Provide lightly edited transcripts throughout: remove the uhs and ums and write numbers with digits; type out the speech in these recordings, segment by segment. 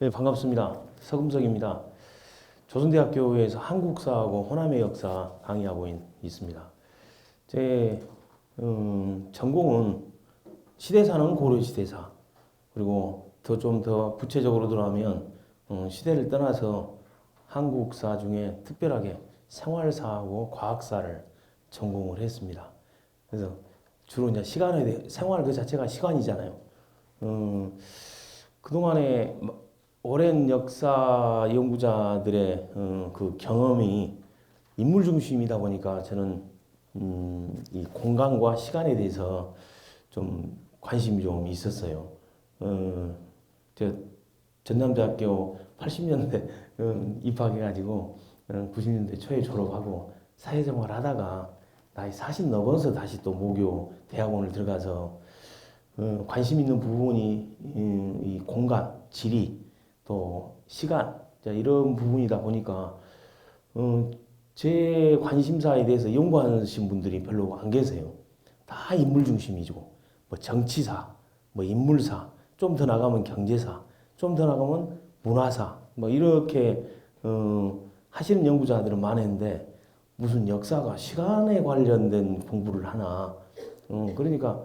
네, 반갑습니다. 서금석입니다. 조선대학교에서 한국사하고 호남의 역사 강의하고 있습니다. 제 전공은 시대사는 고려시대사, 그리고 좀 더 구체적으로 들어가면 시대를 떠나서 한국사 중에 특별하게 생활사하고 과학사를 전공을 했습니다. 그래서 주로 이제 시간에 대해 생활 그 자체가 시간이잖아요. 그동안에 오랜 역사 연구자들의 그 경험이 인물 중심이다 보니까 저는 이 공간과 시간에 대해서 좀 관심이 좀 있었어요. 저 전남대학교 80년대 입학해가지고 90년대 초에 졸업하고 사회생활 하다가 나이 40 넘어서 다시 또 모교 대학원을 들어가서 관심 있는 부분이 이 공간, 지리, 또 시간 이런 부분이다 보니까 제 관심사에 대해서 연구하신 분들이 별로 안 계세요. 다 인물 중심이죠. 뭐 정치사, 뭐 인물사, 좀 더 나가면 경제사, 좀 더 나가면 문화사, 뭐 이렇게 하시는 연구자들은 많은데 무슨 역사가 시간에 관련된 공부를 하나? 그러니까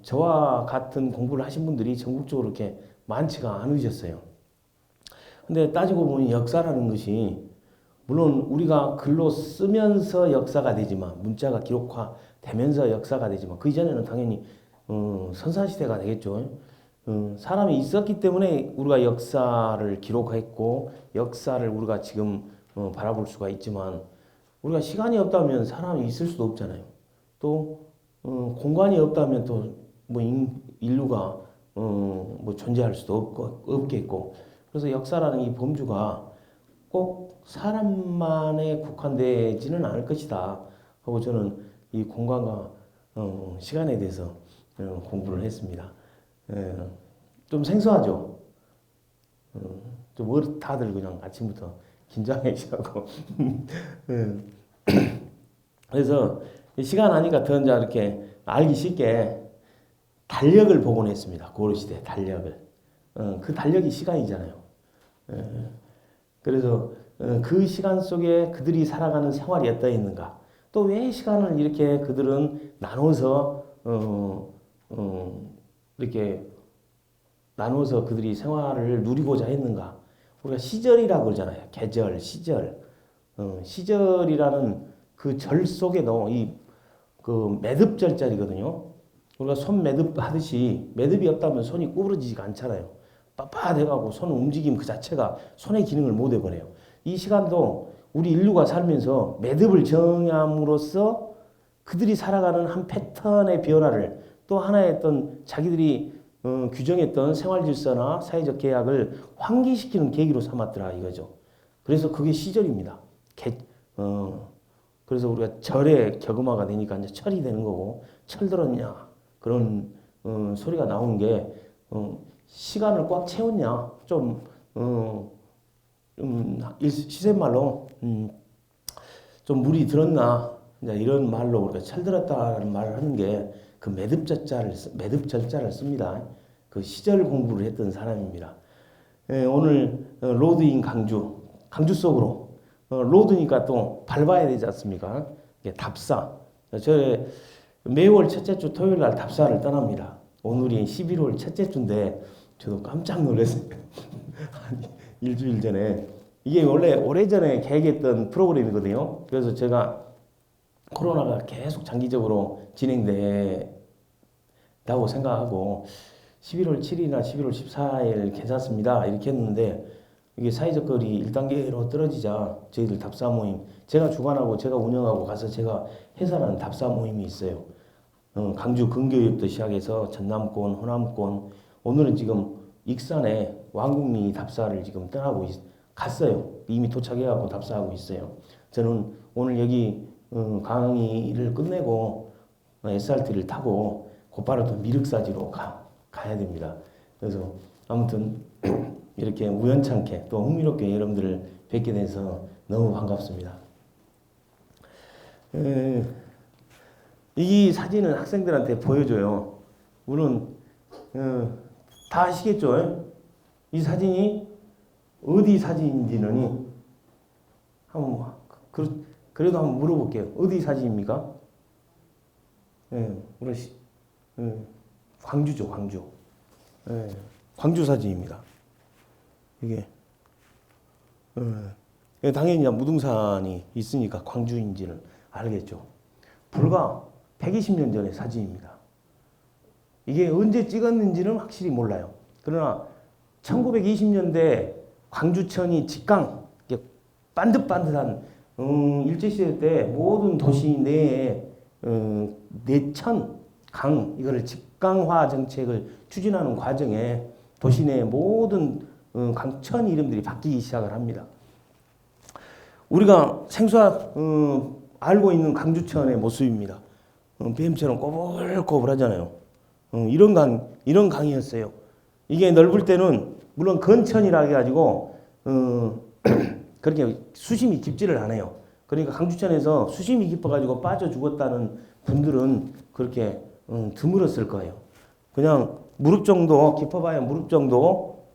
저와 같은 공부를 하신 분들이 전국적으로 이렇게 많지가 않으셨어요. 근데 따지고 보니 역사라는 것이 물론 우리가 글로 쓰면서 역사가 되지만 문자가 기록화되면서 역사가 되지만 그 이전에는 당연히 선사시대가 되겠죠. 사람이 있었기 때문에 우리가 역사를 기록했고 역사를 우리가 지금 바라볼 수가 있지만 우리가 시간이 없다면 사람이 있을 수도 없잖아요. 또 공간이 없다면 또 뭐 인류가 뭐 존재할 수도 없겠고 그래서 역사라는 이 범주가 꼭 사람만에 국한되지는 않을 것이다 하고 저는 이 공간과 시간에 대해서 공부를 했습니다. 좀 생소하죠. 좀 다들 그냥 아침부터 긴장해 시작하고 그래서 시간 하니까 더 이제 이렇게 알기 쉽게 달력을 복원했습니다. 고려시대 달력을. 그 달력이 시간이잖아요. 그래서 그 시간 속에 그들이 살아가는 생활이 어떠했는가. 또 왜 시간을 이렇게 그들은 이렇게 나눠서 그들이 생활을 누리고자 했는가. 우리가 시절이라고 그러잖아요. 계절, 시절. 시절이라는 그 절 속에도 그 매듭절자리거든요. 우리가 손 매듭 하듯이 매듭이 없다면 손이 구부러지지가 않잖아요. 빳빳해가고 손 움직임 그 자체가 손의 기능을 못 해버려요. 이 시간도 우리 인류가 살면서 매듭을 정함으로써 그들이 살아가는 한 패턴의 변화를 또 하나의 어떤 자기들이 규정했던 생활 질서나 사회적 계약을 환기시키는 계기로 삼았더라 이거죠. 그래서 그게 시절입니다. 그래서 우리가 절에 격음화가 되니까 이제 철이 되는 거고 철 들었냐 그런 소리가 나오는 게 시간을 꽉 채웠냐 시샘말로 좀 물이 들었나 이제 이런 말로 우리가 철 들었다는 말을 하는 게 그 매듭절자를 씁니다. 그 시절 공부를 했던 사람입니다. 오늘 로드인 강주 속으로 로드니까 또 밟아야 되지 않습니까? 이게 답사. 저 매월 첫째 주 토요일 날 답사를 떠납니다. 오늘이 11월 첫째 주인데 저도 깜짝 놀랐어요. 일주일 전에. 이게 원래 오래전에 계획했던 프로그램이거든요. 그래서 제가 코로나가 계속 장기적으로 진행된다고 생각하고 11월 7일이나 11월 14일 괜찮습니다. 이렇게 했는데 이게 사회적 거리 1단계로 떨어지자 저희들 답사 모임 제가 주관하고 제가 운영하고 가서 제가 해설하는 답사 모임이 있어요. 강주 근교역부터 시작해서 전남권, 호남권 오늘은 지금 익산에 왕국리 답사를 지금 갔어요. 이미 도착해가고 답사하고 있어요. 저는 오늘 여기 강의를 끝내고 SRT를 타고 곧바로 또 미륵사지로 가야 됩니다. 그래서 아무튼 이렇게 우연찮게 또 흥미롭게 여러분들을 뵙게 돼서 너무 반갑습니다. 이 사진은 학생들한테 보여줘요. 물론 다 아시겠죠? 이 사진이 어디 사진인지는 한번 그래도 한번 물어볼게요. 어디 사진입니까? 예, 광주죠, 광주. 예, 광주 사진입니다. 이게 당연히 무등산이 있으니까 광주인지는 알겠죠. 불과 120년 전의 사진입니다. 이게 언제 찍었는지는 확실히 몰라요. 그러나 1920년대 광주천이 직강, 반듯반듯한 일제시대 때 모든 도시 내에 내천, 강, 이거를 직강화 정책을 추진하는 과정에 도시 내 모든 강천 이름들이 바뀌기 시작을 합니다. 우리가 알고 있는 강주천의 모습입니다. 뱀처럼 꼬불꼬불하잖아요. 이런 강이었어요. 이게 넓을 때는 물론 건천이라 해가지고 그렇게 수심이 깊지를 않아요. 그러니까 강주천에서 수심이 깊어가지고 빠져 죽었다는 분들은 그렇게 드물었을 거예요. 그냥 무릎 정도 깊어봐야 무릎 정도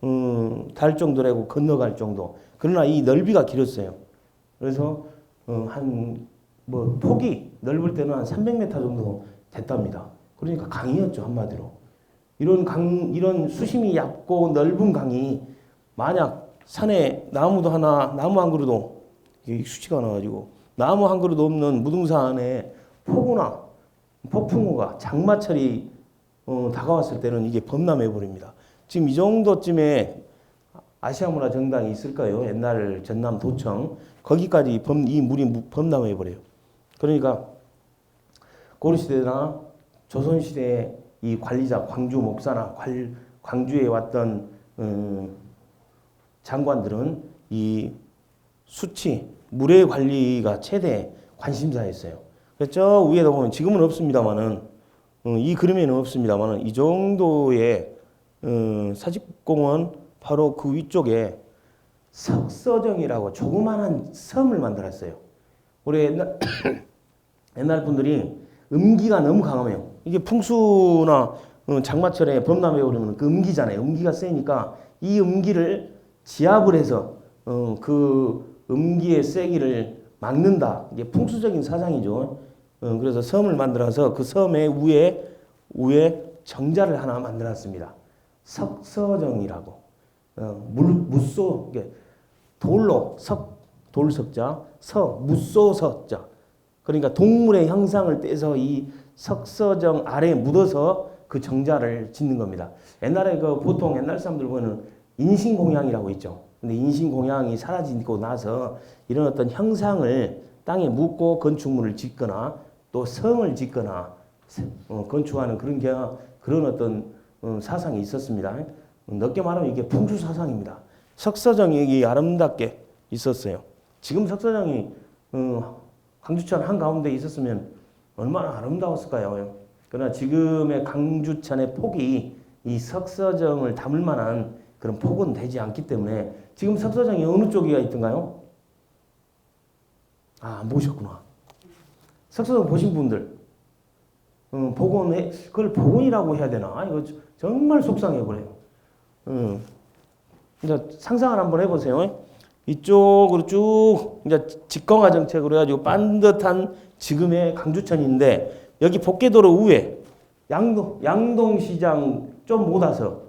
달 정도라고 건너갈 정도. 그러나 이 넓이가 길었어요. 그래서 폭이 넓을 때는 한 300m 정도 됐답니다. 그러니까 강이었죠, 한마디로. 이런 수심이 얕고 넓은 강이 만약 산에 나무 한 그루도 이게 수치가 나가지고 나무 한 그루도 없는 무등산에 폭우나 폭풍우가 장마철이 다가왔을 때는 이게 범람해 버립니다. 지금 이 정도쯤에 아시아문화 정당이 있을까요? 옛날 전남 도청 거기까지 이 물이 범람해 버려요. 그러니까 고려시대나 조선시대의 이 관리자 광주 목사나 광주에 왔던 장관들은 이 수치 물의 관리가 최대 관심사였어요. 그래서 저 위에다 보면 지금은 없습니다만은 이 그림에는 없습니다만은 이 정도의 사직공원 바로 그 위쪽에 석서정이라고 조그마한 섬을 만들었어요. 우리 옛날 분들이 음기가 너무 강하면 이게 풍수나 장마철에 범람해 오르면 그 음기잖아요. 음기가 세니까 이 음기를 지압을 해서 그 음기의 세기를 막는다. 이게 풍수적인 사상이죠. 그래서 섬을 만들어서 그 섬의 위에 정자를 하나 만들었습니다. 석서정이라고. 무쏘 돌로 돌석자 무쏘석자. 그러니까 동물의 형상을 떼서 이 석서정 아래에 묻어서 그 정자를 짓는 겁니다. 옛날에 보통 옛날 사람들 보면 인신공양이라고 있죠. 근데 인신공양이 사라지고 나서 이런 어떤 형상을 땅에 묻고 건축물을 짓거나 또 성을 짓거나 건축하는 그런 어떤 사상이 있었습니다. 넓게 말하면 이게 풍수 사상입니다. 석서정이 아름답게 있었어요. 지금 석서정이 강주천 한가운데 있었으면 얼마나 아름다웠을까요? 그러나 지금의 강주천의 폭이 이 석서정을 담을 만한 그런 폭은 되지 않기 때문에 지금 석서정이 어느 쪽이가 있던가요? 안 보셨구나. 석서정 보신 분들 그걸 복원이라고 해야 되나? 이거 정말 속상해 버려요. 이제 상상을 한번 해보세요. 이쪽으로 쭉 이제 직강화 정책으로 해가지고 반듯한 지금의 강주천인데 여기 복개도로 위에 양동시장 좀 못 와서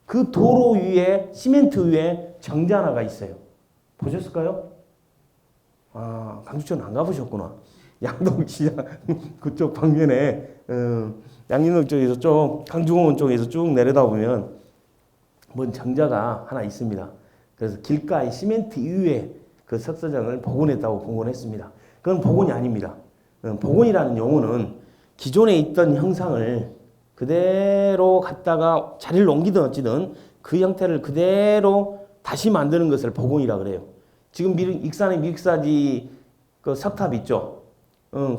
그 도로 위에 시멘트 위에 정자 하나가 있어요. 보셨을까요? 강주천 안 가보셨구나. 양동시장 그쪽 방면에 양림동 쪽에서 쭉 강주공원 쪽에서 쭉 내려다 보면 정자가 하나 있습니다. 그래서 길가에 시멘트 위에 그 석서정을 복원했다고 복원했습니다. 그건 복원이 아닙니다. 복원이라는 용어는 기존에 있던 형상을 그대로 갖다가 자리를 옮기든 어찌든 그 형태를 그대로 다시 만드는 것을 복원이라 그래요. 지금 익산의 미륵사지 그 석탑 있죠.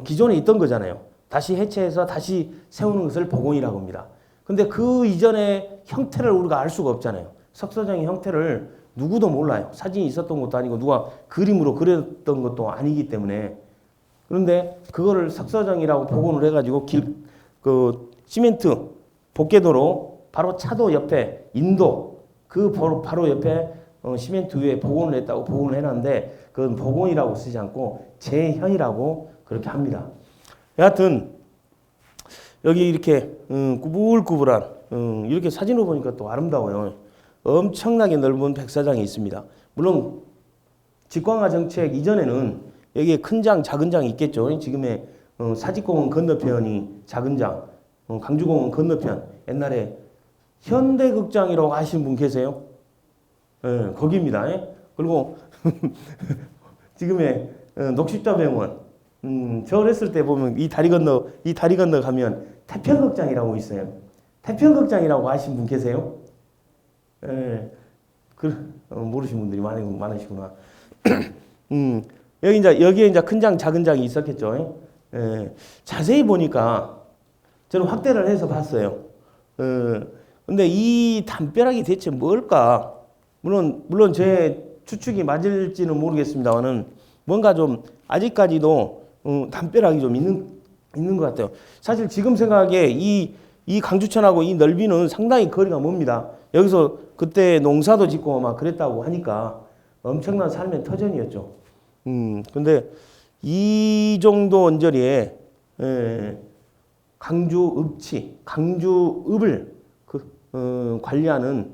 기존에 있던 거잖아요. 다시 해체해서 다시 세우는 것을 복원이라고 합니다. 근데 그 이전의 형태를 우리가 알 수가 없잖아요. 석서정의 형태를 누구도 몰라요. 사진이 있었던 것도 아니고 누가 그림으로 그렸던 것도 아니기 때문에. 그런데 그거를 석서정이라고 복원을 해가지고 시멘트 복개도로 바로 차도 옆에 인도 그 바로 옆에 시멘트 위에 복원을 했다고 복원을 해놨는데 그건 복원이라고 쓰지 않고 재현이라고 그렇게 합니다. 여하튼 여기 이렇게 꾸불꾸불한 이렇게 사진으로 보니까 또 아름다워요. 엄청나게 넓은 백사장이 있습니다. 물론 직광화 정책 이전에는 여기에 큰 장, 작은 장이 있겠죠. 지금의 사직공원 건너편이 작은 장, 강주공원 건너편. 옛날에 현대극장이라고 하시는 분 계세요? 예, 거기입니다. 예? 그리고 지금의 녹십자병원. 저 어렸을 때 보면 이 다리 건너 가면 태평극장이라고 있어요. 태평극장이라고 하신 분 계세요? 예, 모르시는 분들이 많으시구나. 여기에 이제 큰 장, 작은 장이 있었겠죠. 예, 자세히 보니까 저는 확대를 해서 봤어요. 근데 이 담벼락이 대체 뭘까? 물론 제 추측이 맞을지는 모르겠습니다만은 뭔가 좀 아직까지도 담벼락이 좀 있는 것 같아요. 사실 지금 생각에 이 강주천하고 이 넓이는 상당히 거리가 멉니다. 여기서 그때 농사도 짓고 막 그랬다고 하니까 엄청난 삶의 터전이었죠. 근데 이 정도 언저리에 강주읍을 관리하는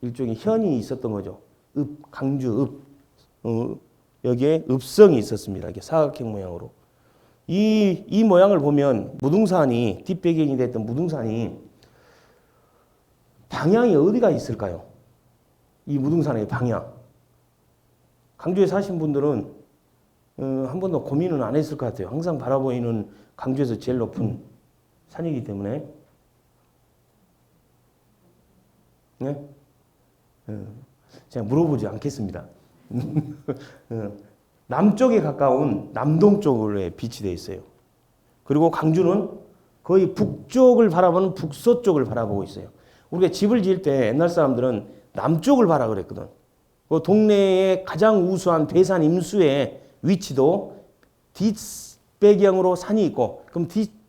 일종의 현이 있었던 거죠. 강주읍. 여기에 읍성이 있었습니다. 이게 사각형 모양으로. 이 모양을 보면 무등산이 뒷배경이 됐던 무등산이 방향이 어디가 있을까요? 이 무등산의 방향. 강주에 사신 분들은 한 번도 고민은 안 했을 것 같아요. 항상 바라보이는 강주에서 제일 높은 산이기 때문에. 네? 제가 물어보지 않겠습니다. 남쪽에 가까운 남동 쪽에 비치되어 있어요. 그리고 강주는 거의 북쪽을 바라보는 북서쪽을 바라보고 있어요. 우리가 집을 지을 때 옛날 사람들은 남쪽을 바라 그랬거든. 그 동네의 가장 우수한 배산 임수의 위치도 뒷배경으로 산이 있고 그럼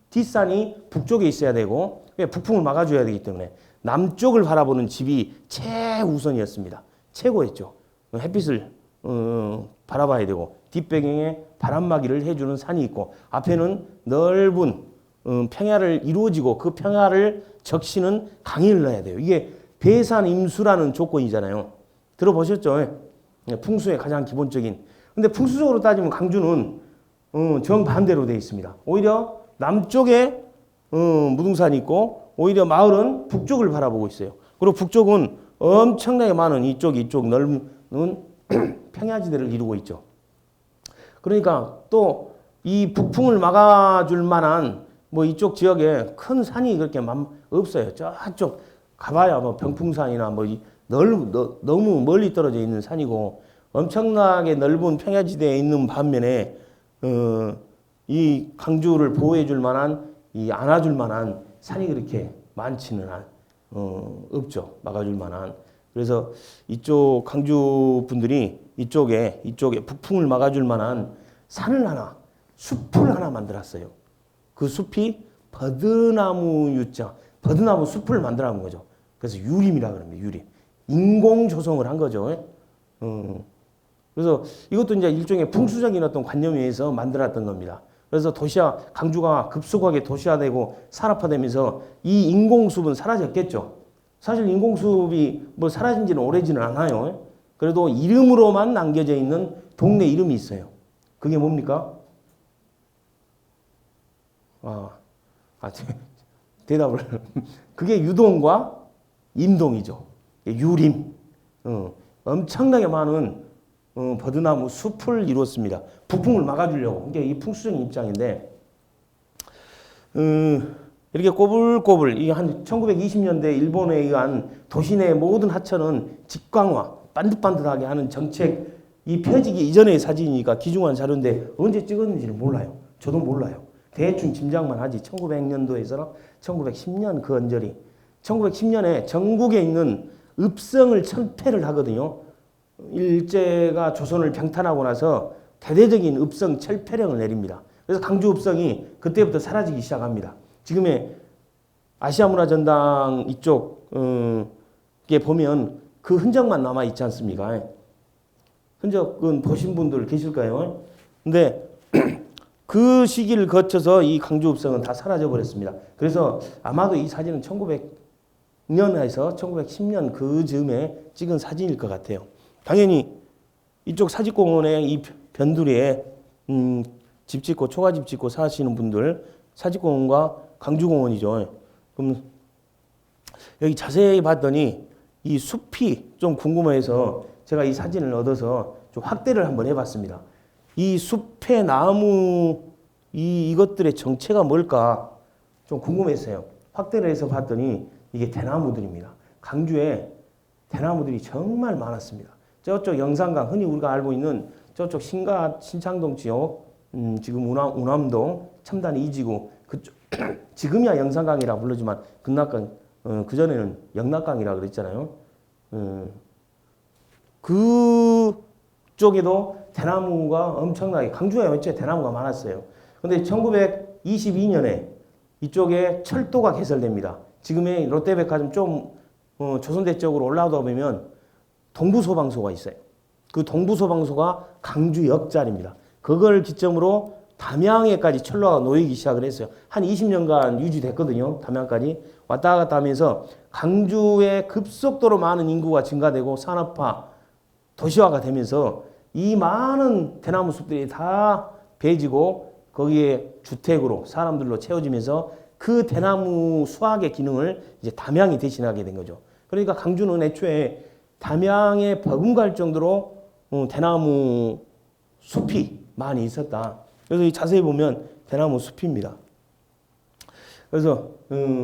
뒷산이 북쪽에 있어야 되고 북풍을 막아줘야 되기 때문에 남쪽을 바라보는 집이 최우선이었습니다. 최고였죠. 햇빛을 바라봐야 되고 뒷배경에 바람막이를 해주는 산이 있고 앞에는 넓은 평야를 이루어지고 그 평야를 적시는 강이 흘러야 돼요. 이게 배산임수라는 조건이잖아요. 들어보셨죠? 풍수의 가장 기본적인. 근데 풍수적으로 따지면 강주는 정반대로 되어 있습니다. 오히려 남쪽에 무등산이 있고 오히려 마을은 북쪽을 바라보고 있어요. 그리고 북쪽은 엄청나게 많은 이쪽 넓은 평야지대를 이루고 있죠. 그러니까 또 이 북풍을 막아줄 만한 뭐 이쪽 지역에 큰 산이 그렇게 없어요. 저쪽 가봐야 뭐 병풍산이나 뭐 너무 멀리 떨어져 있는 산이고 엄청나게 넓은 평야지대에 있는 반면에 이 강주를 보호해줄 만한 안아줄 만한 산이 그렇게 많지는 없죠. 막아줄 만한. 그래서 이쪽 강주 분들이 이쪽에 북풍을 막아줄 만한 숲을 하나 만들었어요. 그 숲이 버드나무 숲을 만들어놓은 거죠. 그래서 유림이라 그럽니다. 유림. 인공 조성을 한 거죠. 그래서 이것도 이제 일종의 풍수적인 어떤 관념에 의해서 만들었던 겁니다. 그래서 강주가 급속하게 도시화되고 산업화되면서 이 인공숲은 사라졌겠죠. 사실 인공숲이 뭐 사라진 지는 오래지는 않아요. 그래도 이름으로만 남겨져 있는 동네 이름이 있어요. 그게 뭡니까? 대답을. 그게 유동과 임동이죠. 유림. 엄청나게 많은 버드나무 숲을 이루었습니다. 북풍을 막아주려고. 이게 이 풍수적인 입장인데, 이렇게 꼬불꼬불, 이게 한 1920년대 일본에 의한 도시 내 모든 하천은 직광화, 반듯반듯하게 하는 정책, 이 펴지기 이전의 사진이니까 귀중한 자료인데 언제 찍었는지는 몰라요. 저도 몰라요. 대충 짐작만 하지. 1900년도에서 1910년 그 언저리. 1910년에 전국에 있는 읍성을 철폐를 하거든요. 일제가 조선을 병탄하고 나서 대대적인 읍성 철폐령을 내립니다. 그래서 강주 읍성이 그때부터 사라지기 시작합니다. 지금의 아시아문화전당 이쪽 보면 그 흔적만 남아 있지 않습니까? 흔적은 보신 분들 계실까요? 근데 그 시기를 거쳐서 이 강주읍성은 다 사라져 버렸습니다. 그래서 아마도 이 사진은 1900년에서 1910년 그 즈음에 찍은 사진일 것 같아요. 당연히 이쪽 사직공원의 이 변두리에 집 짓고 초가집 짓고 사시는 분들, 사직공원과 강주공원이죠. 그럼 여기 자세히 봤더니 이 숲이 좀 궁금해서 제가 이 사진을 얻어서 좀 확대를 한번 해봤습니다. 이 숲의 나무 이것들의 정체가 뭘까 좀 궁금했어요. 확대를 해서 봤더니 이게 대나무들입니다. 강주에 대나무들이 정말 많았습니다. 저쪽 영산강, 흔히 우리가 알고 있는 저쪽 신창동 지역, 지금 운암동, 첨단 2지구 그쪽 지금이야 영산강이라 부르지만 극락강, 그전에는 영락강이라 그랬잖아요. 그쪽에도 대나무가 엄청나게, 강주에 원체 대나무가 많았어요. 근데 1922년에 이쪽에 철도가 개설됩니다. 지금의 롯데백화점 좀 조선대 쪽으로 올라오다 보면 동부소방서가 있어요. 그 동부소방서가 강주 역자리입니다. 그걸 기점으로 담양에까지 철로가 놓이기 시작을 했어요. 한 20년간 유지됐거든요. 담양까지 왔다 갔다 하면서 강주에 급속도로 많은 인구가 증가되고 산업화, 도시화가 되면서 이 많은 대나무 숲들이 다 베지고 거기에 주택으로 사람들로 채워지면서 그 대나무 수확의 기능을 이제 담양이 대신하게 된 거죠. 그러니까 강주는 애초에 담양에 버금갈 정도로 대나무 숲이 많이 있었다. 그래서 이 자세히 보면 대나무 숲입니다. 그래서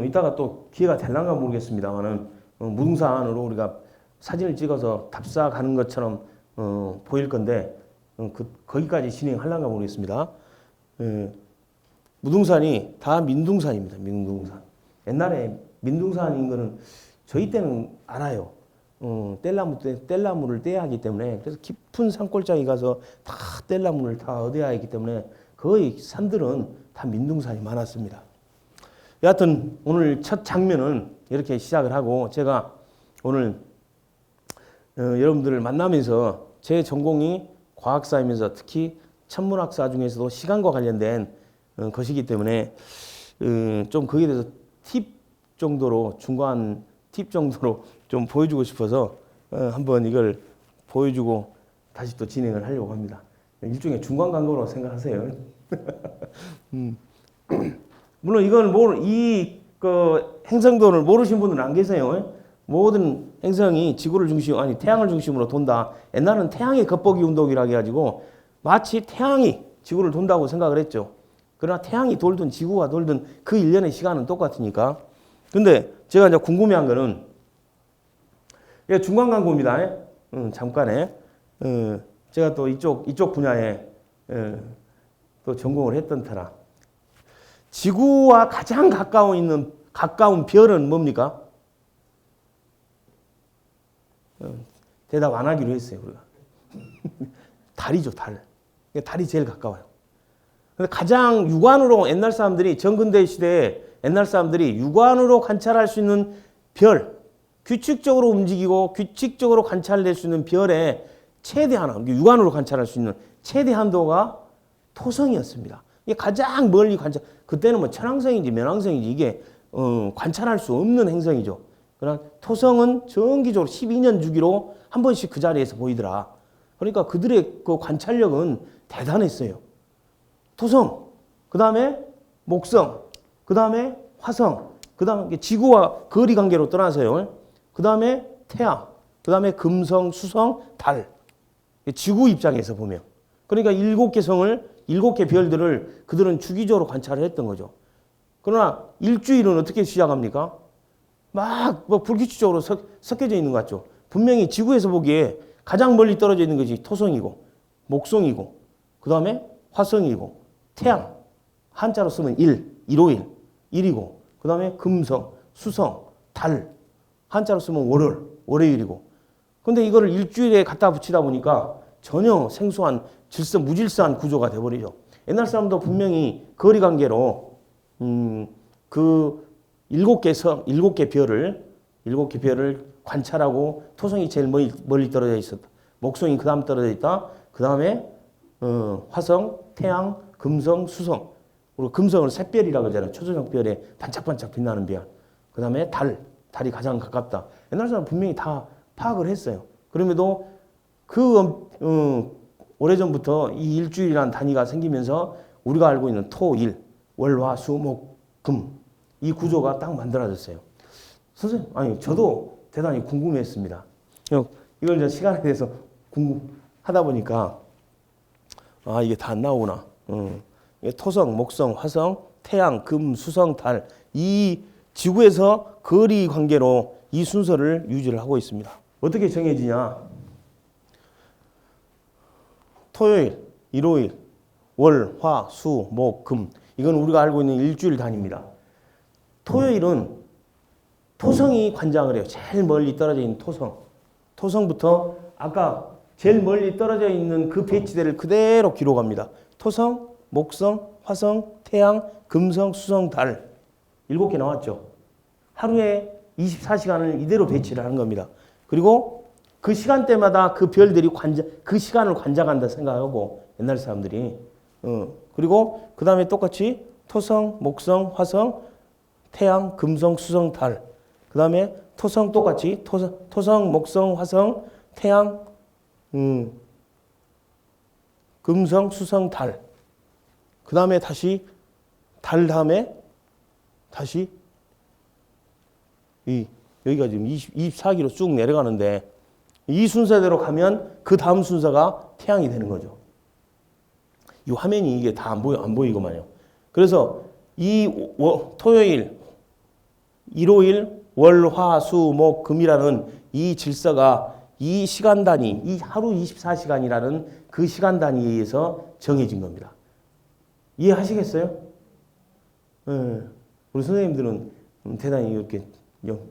이따가 또 기회가 될란가 모르겠습니다만은 무등산으로 우리가 사진을 찍어서 답사 가는 것처럼 보일 건데 거기까지 진행하려나 모르겠습니다. 무등산이 다 민둥산입니다. 민둥산. 옛날에 민둥산인 거는 저희 때는 알아요. 뗄나무를 떼야 하기 때문에 그래서 깊은 산골짜기 가서 다 뗄나무를 다 얻어야 하기 때문에 거의 산들은 다 민둥산이 많았습니다. 여하튼 오늘 첫 장면은 이렇게 시작을 하고 제가 오늘 여러분들을 만나면서 제 전공이 과학사이면서 특히 천문학사 중에서도 시간과 관련된 것이기 때문에 좀 거기에 대해서 팁 정도로 중간 팁 정도로 좀 보여주고 싶어서 한번 이걸 보여주고 다시 또 진행을 하려고 합니다. 일종의 중간 광고로 생각하세요. 물론 이건 그 행성도를 모르신 분은 안 계세요. 모든 행성이 지구를 중심, 아니 태양을 중심으로 돈다. 옛날은 태양의 겉보기 운동이라고 해가지고 마치 태양이 지구를 돈다고 생각을 했죠. 그러나 태양이 돌든 지구가 돌든 그 일련의 시간은 똑같으니까. 근데 제가 이제 궁금해한 거는 이게 중간 광고입니다. 잠깐에 제가 또 이쪽 분야에 또 전공을 했던 터라 지구와 가장 가까운 별은 뭡니까? 대답 안 하기로 했어요, 우리가. 달이죠, 달. 달이 제일 가까워요. 근데 가장 육안으로 옛날 사람들이 정근대 시대에 옛날 사람들이 육안으로 관찰할 수 있는 별, 규칙적으로 움직이고 규칙적으로 관찰될 수 있는 별의 최대 한도, 육안으로 관찰할 수 있는 최대 한도가 토성이었습니다. 이게 가장 멀리 그때는 뭐 천왕성인지 면왕성인지 이게 관찰할 수 없는 행성이죠. 그러나 토성은 정기적으로 12년 주기로 한 번씩 그 자리에서 보이더라. 그러니까 그들의 그 관찰력은 대단했어요. 토성, 그 다음에 목성, 그 다음에 화성, 그 다음에 지구와 거리 관계로 떠나서요. 그 다음에 태양, 그 다음에 금성, 수성, 달. 지구 입장에서 보면. 그러니까 7개 성을, 7개 별들을 그들은 주기적으로 관찰을 했던 거죠. 그러나 일주일은 어떻게 시작합니까? 막 불규칙적으로 섞여져 있는 것 같죠. 분명히 지구에서 보기에 가장 멀리 떨어져 있는 것이 토성이고, 목성이고, 그 다음에 화성이고, 태양, 한자로 쓰면 일요일, 일이고, 그 다음에 금성, 수성, 달, 한자로 쓰면 월요일이고. 근데 이거를 일주일에 갖다 붙이다 보니까 전혀 생소한 무질서한 구조가 돼버리죠. 옛날 사람도 분명히 거리관계로 그 7개 별을 7개 별을 관찰하고 토성이 제일 멀리 떨어져 있었다. 목성이 그 다음 떨어져 있다. 그 다음에 화성, 태양, 금성, 수성. 그리고 금성을 샛별이라고 하잖아요. 초저녁별에 반짝반짝 빛나는 별. 그 다음에 달이 가장 가깝다. 옛날 사람 분명히 다 파악을 했어요. 그럼에도 오래전부터 이 일주일이라는 단위가 생기면서 우리가 알고 있는 토, 일, 월, 화, 수, 목, 금. 이 구조가 딱 만들어졌어요. 선생님, 아니, 저도 대단히 궁금했습니다. 이걸 이제 시간에 대해서 궁금하다 보니까, 이게 다 안 나오구나. 토성, 목성, 화성, 태양, 금, 수성, 달. 이 지구에서 거리 관계로 이 순서를 유지를 하고 있습니다. 어떻게 정해지냐? 토요일, 일요일, 월, 화, 수, 목, 금. 이건 우리가 알고 있는 일주일 단위입니다. 토요일은 토성이 관장을 해요. 제일 멀리 떨어져 있는 토성. 토성부터 아까 제일 멀리 떨어져 있는 그 배치대를 그대로 기록합니다. 토성, 목성, 화성, 태양, 금성, 수성, 달. 7개 나왔죠. 하루에 24시간을 이대로 배치를 하는 겁니다. 그리고 그 시간대마다 그 별들이 그 시간을 관장한다 생각하고 옛날 사람들이. 그리고 그 다음에 똑같이 토성, 목성, 화성, 태양, 금성, 수성, 달. 그 다음에 토성 똑같이 토성, 목성, 화성, 태양, 금성, 수성, 달. 그 다음에 다시 달 다음에 다시 여기가 지금 24기로 쭉 내려가는데 이 순서대로 가면 그 다음 순서가 태양이 되는 거죠. 이 화면이 이게 다 안 보이고만요. 그래서 토요일, 일요일, 월, 화, 수, 목, 금이라는 이 질서가 이 시간 단위, 이 하루 24시간이라는 그 시간 단위에 의해서 정해진 겁니다. 이해하시겠어요? 우리 선생님들은 대단히 이렇게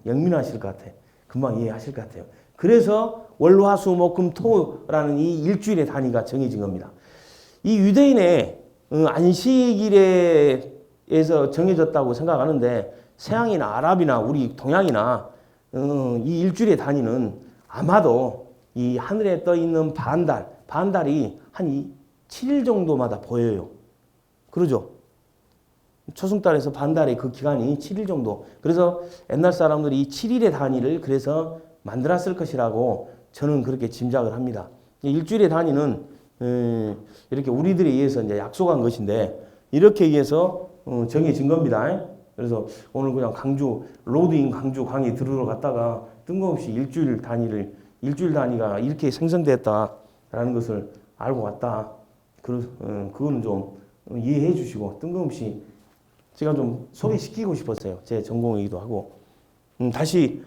영민하실 것 같아. 금방 이해하실 것 같아요. 그래서 월, 화, 수, 목, 금, 토라는 이 일주일의 단위가 정해진 겁니다. 이 유대인의 안식일에서 정해졌다고 생각하는데 서양이나 아랍이나 우리 동양이나 이 일주일의 단위는 아마도 이 하늘에 떠 있는 반달이 한 7일 정도마다 보여요. 그러죠? 초승달에서 반달의 그 기간이 7일 정도. 그래서 옛날 사람들이 이 7일의 단위를 그래서 만들었을 것이라고 저는 그렇게 짐작을 합니다. 일주일의 단위는 이렇게 우리들에 의해서 이제 약속한 것인데 이렇게 의해서 정해진 겁니다. 그래서 오늘 그냥 로드인 강주 강의 들으러 갔다가 뜬금없이 일주일 단위가 이렇게 생성됐다라는 것을 알고 왔다. 그거는 좀 이해해 주시고 뜬금없이 제가 좀 소개시키고 싶었어요. 제 전공이기도 하고. 다시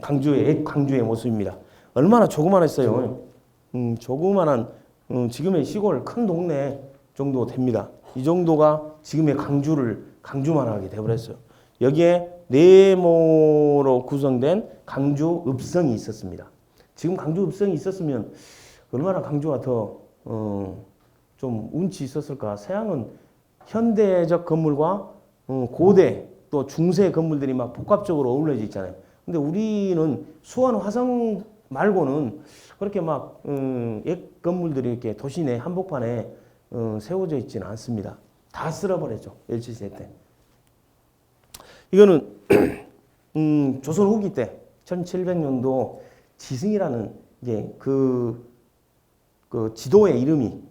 강주의 모습입니다. 얼마나 조그만했어요. 조그만한 지금의 시골 큰 동네 정도 됩니다. 이 정도가 지금의 강주만하게 되어버렸어요. 여기에 네모로 구성된 강주 읍성이 있었습니다. 지금 강주 읍성이 있었으면 얼마나 강주가 더 좀 운치 있었을까. 서양은 현대적 건물과 고대 또 중세 건물들이 막 복합적으로 어우러져 있잖아요. 근데 우리는 수원 화성 말고는 그렇게 막 옛 건물들이 이렇게 도시 내 한복판에 세워져 있지는 않습니다. 다 쓸어버렸죠. 일제시대 때. 이거는 조선 후기 때 1700년도 지승이라는 게 그 지도의 이름이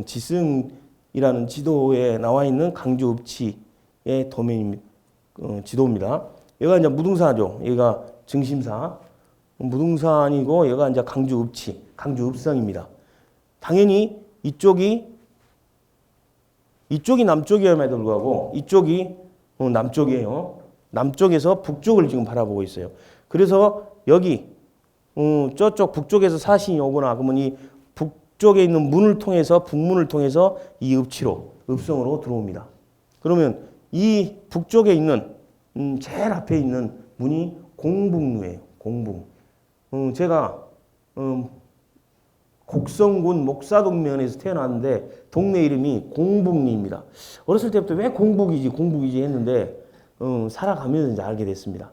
지승이라는 지도에 나와 있는 강주 읍지의 도면입니다. 지도입니다. 여기가 이제 무등산이죠. 여기가 증심사. 무등산이고 여기가 이제 강주 읍지, 강주 읍성입니다. 당연히 이쪽이 남쪽이었음에도 불구하고 이쪽이 남쪽이에요. 남쪽에서 북쪽을 지금 바라보고 있어요. 그래서 여기 저쪽 북쪽에서 사신이 오거나 그러면 이 북쪽에 있는 문을 통해서 북문을 통해서 이 읍성으로 들어옵니다. 그러면 이 북쪽에 있는 제일 앞에 있는 문이 공북루예요. 공북. 제가 곡성군 목사동면에서 태어났는데 동네 이름이 공북리입니다. 어렸을 때부터 왜 공북이지 했는데 살아가면서 이제 알게 됐습니다.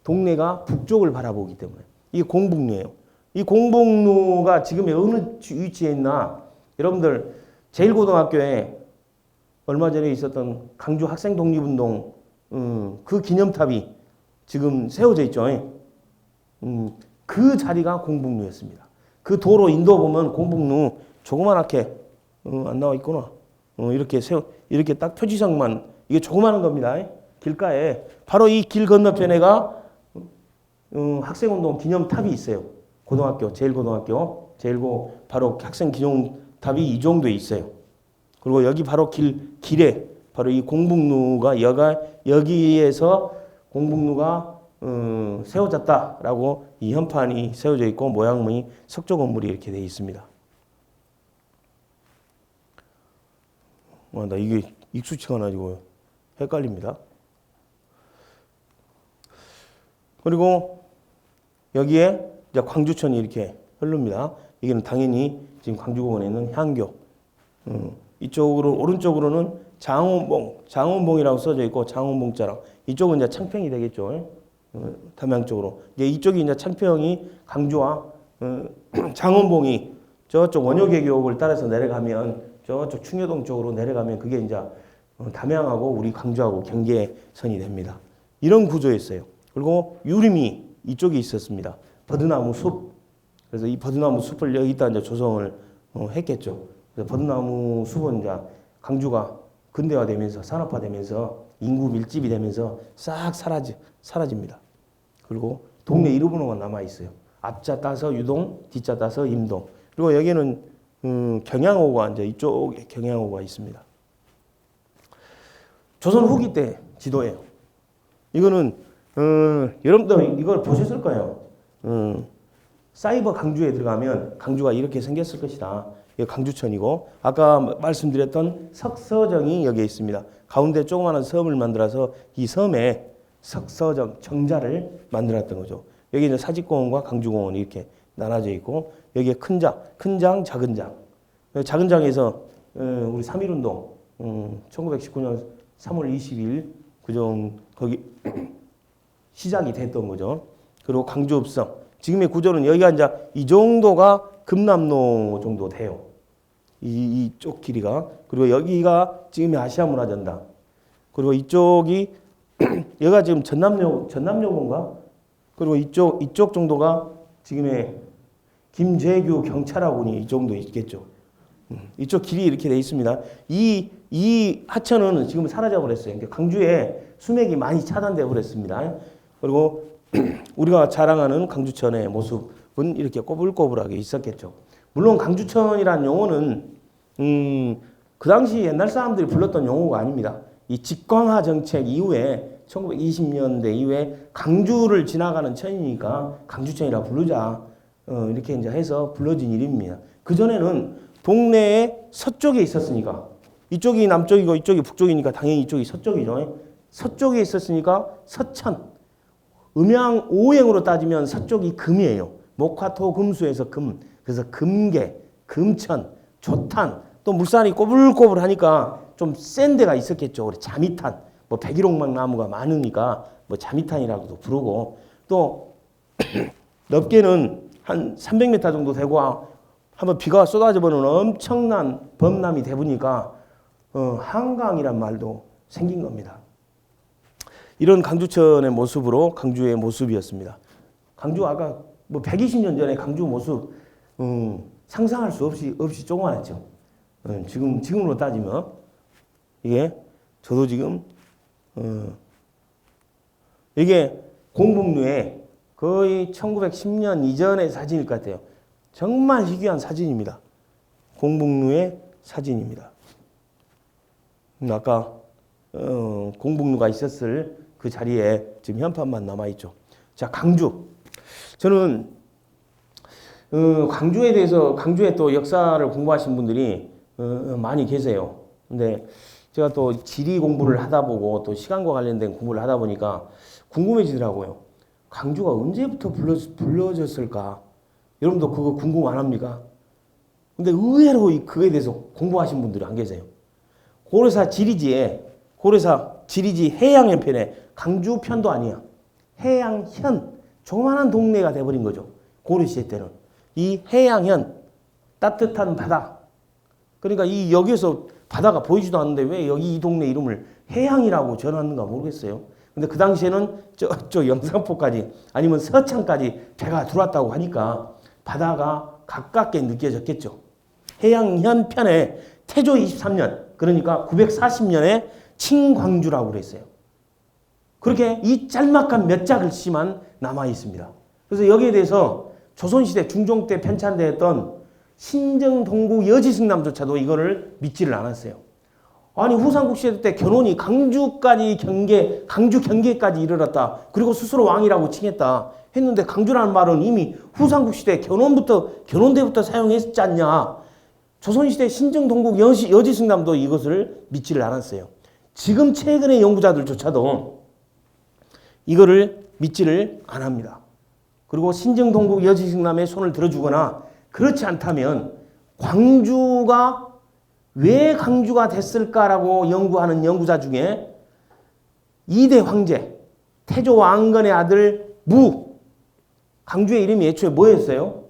동네가 북쪽을 바라보기 때문에 이게 공북루예요. 이 공북루가 지금의 어느 위치에 있나? 여러분들 제1고등학교에 얼마 전에 있었던 강주 학생 독립운동 그 기념탑이 지금 세워져 있죠. 그 자리가 공북루였습니다. 그 도로 인도 보면 공북루 조그만하게 안 나와 있구나. 이렇게 딱 표지석만 이게 조그마한 겁니다. 길가에 바로 이 길 건너편에가 학생운동 기념탑이 있어요. 고등학교 제1고등학교 제1고 바로 학생 기념탑이 이 정도에 있어요. 그리고 여기 바로 길에 바로 이 공북루가 여기에서 공북루가 세워졌다라고 이 현판이 세워져 있고 모양이 석조 건물이 이렇게 되어 있습니다. 나 이게 익숙치가 않아가지고 헷갈립니다. 그리고 여기에 이제 광주천이 이렇게 흐릅니다. 이게는 당연히 지금 광주공원에 있는 향교. 이쪽으로 오른쪽으로는 장원봉이라고 써져 있고 장원봉자랑 이쪽은 이제 창평이 되겠죠. 담양 쪽으로. 이쪽이 이제 창평이 강주와 장원봉이 저쪽 원효계곡을 따라서 내려가면 저쪽 충효동 쪽으로 내려가면 그게 이제 담양하고 우리 광주하고 경계선이 됩니다. 이런 구조였어요. 그리고 유림이 이쪽에 있었습니다. 버드나무 숲. 그래서 이 버드나무 숲을 여기다 이제 조성을 했겠죠. 그래서 버드나무 숲은 이제 강주가 근대화되면서 산업화되면서 인구 밀집이 되면서 싹 사라집니다. 그리고 동네 일부분만 남아 있어요. 앞자 따서 유동, 뒷자 따서 임동. 그리고 여기는 경양호가 이제 이쪽에 경양호가 있습니다. 조선 후기 때 지도예요. 이거는 여러분들 이걸 보셨을 거예요. 사이버 강주에 들어가면 강주가 이렇게 생겼을 것이다. 이게 강주천이고 아까 말씀드렸던 석서정이 여기에 있습니다. 가운데 조그마한 섬을 만들어서 이 섬에 석서정 정자를 만들었던 거죠. 여기 이제 사직공원과 강주공원이 이렇게 나눠져 있고 여기에 큰 장, 작은 장. 작은 장에서 우리 3.1운동 1919년 3월 20일 거기 시작이 됐던 거죠. 그리고 강주읍성. 지금의 구조는 여기가 이제 이 정도가 금남로 정도 돼요. 이쪽 길이가. 그리고 여기가 지금의 아시아문화전당. 그리고 이쪽이 여기가 지금 전남여고인가? 그리고 이쪽 정도가 지금의 김재규 경찰학원이 이 정도 있겠죠. 이쪽 길이 이렇게 돼 있습니다. 이 하천은 지금 사라져 버렸어요. 그러니까 강주에 수맥이 많이 차단돼 버렸습니다. 그리고 우리가 자랑하는 강주천의 모습은 이렇게 꼬불꼬불하게 있었겠죠. 물론 강주천이라는 용어는 그 당시 옛날 사람들이 불렀던 용어가 아닙니다. 이 직광화 정책 이후에 1920년대 이후에 강주를 지나가는 천이니까 강주천이라 부르자 이렇게 이제 해서 불러진 이름입니다. 그 전에는 동네의 서쪽에 있었으니까 이쪽이 남쪽이고 이쪽이 북쪽이니까 당연히 이쪽이 서쪽이죠. 서쪽에 있었으니까 서천. 음양 오행으로 따지면 서쪽이 금이에요. 목화토 금수에서 금. 그래서 금계, 금천, 조탄. 또 물살이 꼬불꼬불하니까 좀 센 데가 있었겠죠. 우리 자미탄. 뭐 백일홍막 나무가 많으니까 뭐 자미탄이라고도 부르고 또 넓게는 한 300m 정도 되고 한번 비가 쏟아져 버는 엄청난 범람이 되보니까 한강이란 말도 생긴 겁니다. 이런 강주천의 모습으로 강주의 모습이었습니다. 강주 아까 뭐 120년 전에 강주 모습 상상할 수 없이 조그만했죠. 지금으로 따지면 이게 저도 지금 이게 공북루에 거의 1910년 이전의 사진일 것 같아요. 정말 희귀한 사진입니다. 공북루의 사진입니다. 아까 공북루가 있었을 그 자리에 지금 현판만 남아있죠. 자, 강주. 저는 강주에 대해서 강주의 또 역사를 공부하신 분들이 많이 계세요. 근데 제가 또 지리 공부를 하다 보고 또 시간과 관련된 공부를 하다 보니까 궁금해지더라고요. 강주가 언제부터 불려졌을까? 여러분도 그거 궁금 안 합니까? 근데 의외로 그거에 대해서 공부하신 분들이 안 계세요. 고려사 지리지 해양연편에 강주 편도 아니야. 해양현, 조그마한 동네가 돼버린 거죠. 고려시대 때는. 이 해양현, 따뜻한 바다. 그러니까 이 여기에서 바다가 보이지도 않는데 왜 여기 이 동네 이름을 해양이라고 지어놨는가 모르겠어요. 근데 그 당시에는 저쪽 영산포까지 아니면 서창까지 배가 들어왔다고 하니까 바다가 가깝게 느껴졌겠죠. 해양현 편에 태조 23년, 그러니까 940년에 칭광주라고 그랬어요. 그렇게 이 짤막한 몇 자글씨만 남아 있습니다. 그래서 여기에 대해서 조선시대 중종 때 편찬되었던 신정동국 여지승남조차도 이거를 믿지를 않았어요. 아니 후삼국 시대 때 견훤이 강주 경계까지 이르렀다. 그리고 스스로 왕이라고 칭했다. 했는데 강주라는 말은 이미 후삼국 시대 견훤대부터 사용했지 않냐. 조선시대 신정동국 여지승남도 이것을 믿지를 않았어요. 지금 최근의 연구자들조차도 이거를 믿지를 않습니다. 그리고 신정동국 여지승남의 손을 들어주거나 그렇지 않다면 광주가 왜 강주가 됐을까라고 연구하는 연구자 중에 2대 황제, 태조 왕건의 아들 무, 강주의 이름이 애초에 뭐였어요?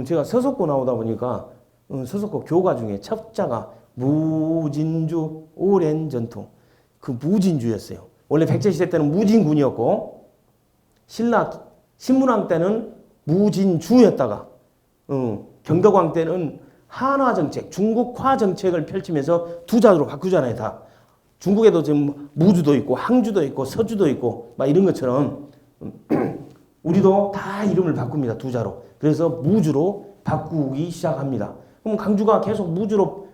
제가 서석고 나오다 보니까 서석고 교과 중에 첫 자가 무진주 오랜 전통, 그 무진주였어요. 원래 백제시대 때는 무진군이었고 신라 신문왕 때는 무진주였다가 경덕왕 때는 한화정책, 중국화 정책을 펼치면서 두 자로 바꾸잖아요. 다. 중국에도 지금 무주도 있고 항주도 있고 서주도 있고 막 이런 것처럼 우리도 다 이름을 바꿉니다. 두 자로. 그래서 무주로 바꾸기 시작합니다. 그럼 강주가 계속 무주로,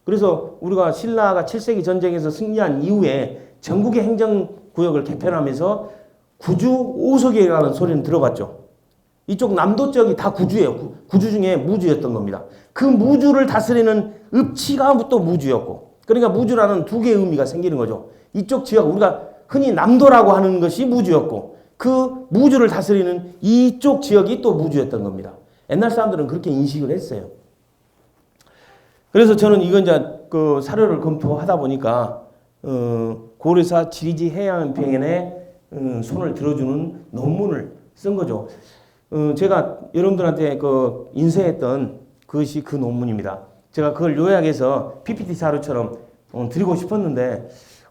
그래서 우리가 신라가 7세기 전쟁에서 승리한 이후에 전국의 행정구역을 개편하면서 구주 오석이라는 소리는 들어봤죠. 이쪽 남도 지역이 다 구주예요. 구주 중에 무주였던 겁니다. 그 무주를 다스리는 읍치가 또 무주였고, 그러니까 무주라는 두 개의 의미가 생기는 거죠. 이쪽 지역, 우리가 흔히 남도라고 하는 것이 무주였고, 그 무주를 다스리는 이쪽 지역이 또 무주였던 겁니다. 옛날 사람들은 그렇게 인식을 했어요. 그래서 저는 이건 이제 그 사료를 검토하다 보니까 고려사 지리지 해양편에 손을 들어주는 논문을 쓴 거죠. 제가 여러분들한테 그 인쇄했던 그것이 그 논문입니다. 제가 그걸 요약해서 PPT 자료처럼 드리고 싶었는데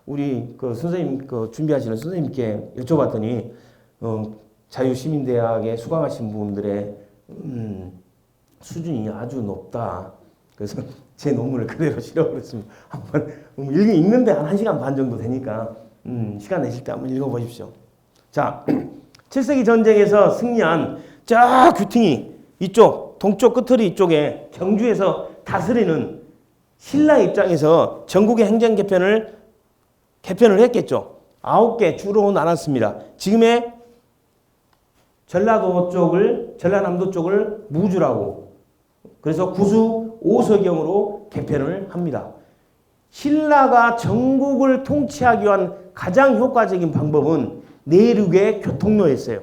우리 그 선생님 그 준비하시는 선생님께 여쭤봤더니 자유시민대학에 수강하신 분들의 수준이 아주 높다. 그래서 제 논문을 그대로 실어버렸습니다. 한번 읽는데 한 1시간 반 정도 되니까 시간 내실 때 한번 읽어보십시오. 자, 7세기 전쟁에서 승리한 저 규팅이 이쪽 동쪽 끝허리 이쪽에 경주에서 다스리는 신라 입장에서 전국의 행정 개편을 했겠죠. 9개 주로 나눴습니다. 지금의 전라남도 쪽을 무주라고, 그래서 구수 오서경으로 개편을 합니다. 신라가 전국을 통치하기 위한 가장 효과적인 방법은 내륙의 교통로였어요.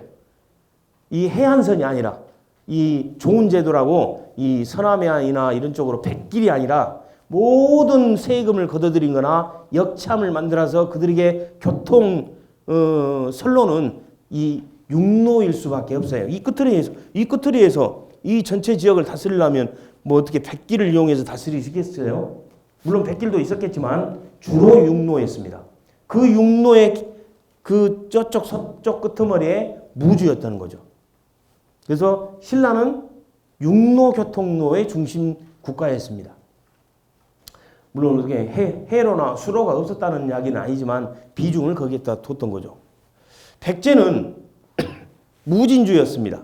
이 해안선이 아니라 이 좋은 제도라고 이 서남해안이나 이런 쪽으로 백길이 아니라 모든 세금을 걷어들인 거나 역참을 만들어서 그들에게 교통 선로는 이 육로일 수밖에 없어요. 이 끝트리에서 이 전체 지역을 다스리려면 뭐 어떻게 백길을 이용해서 다스리시겠어요? 물론 백길도 있었겠지만 주로 육로였습니다. 그 육로의 그 저쪽 서쪽 끄트머리에 무주였다는 거죠. 그래서 신라는 육로 교통로의 중심 국가였습니다. 물론 그게 해로나 수로가 없었다는 이야기는 아니지만 비중을 거기에다 뒀던 거죠. 백제는 무진주였습니다.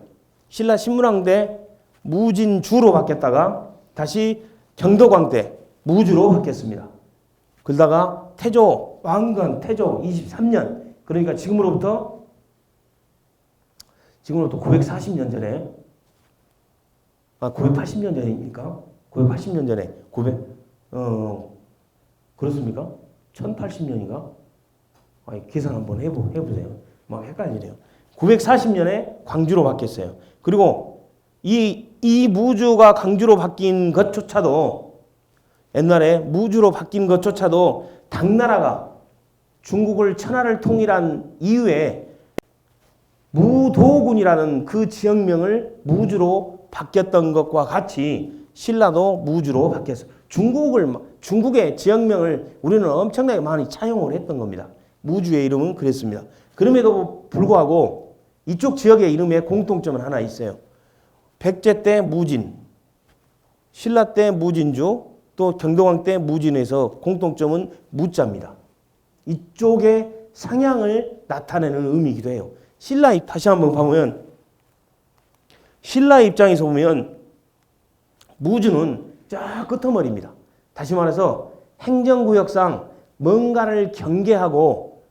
신라 신문왕 때 무진주로 바뀌었다가 다시 경덕왕 때 무주로 바뀌었습니다. 그러다가 태조 왕건 태조 23년, 그러니까 지금으로부터 940년 전에 980년 전입니까? 980년 전에 그렇습니까? 1080년인가? 계산 한번 해보세요. 막 헷갈리네요. 940년에 광주로 바뀌었어요. 그리고 이 무주가 광주로 바뀐 것조차도, 옛날에 무주로 바뀐 것조차도 당나라가 중국을 천하를 통일한 이후에 무도군이라는 그 지역명을 무주로 바뀌었던 것과 같이 신라도 무주로 바뀌었어요. 중국의 지역명을 우리는 엄청나게 많이 차용을 했던 겁니다. 무주의 이름은 그랬습니다. 그럼에도 불구하고 이쪽 지역의 이름에 공통점은 하나 있어요. 백제 때 무진, 신라 때 무진주, 또 경동왕 때 무진에서 공통점은 무자입니다. 이쪽의 상향을 나타내는 의미이기도 해요. 신라 다시 한번 보면 신라 입장에서 보면 무주는 저 끄트머리입니다. 다시 말해서 행정구역상 뭔가를 경계하고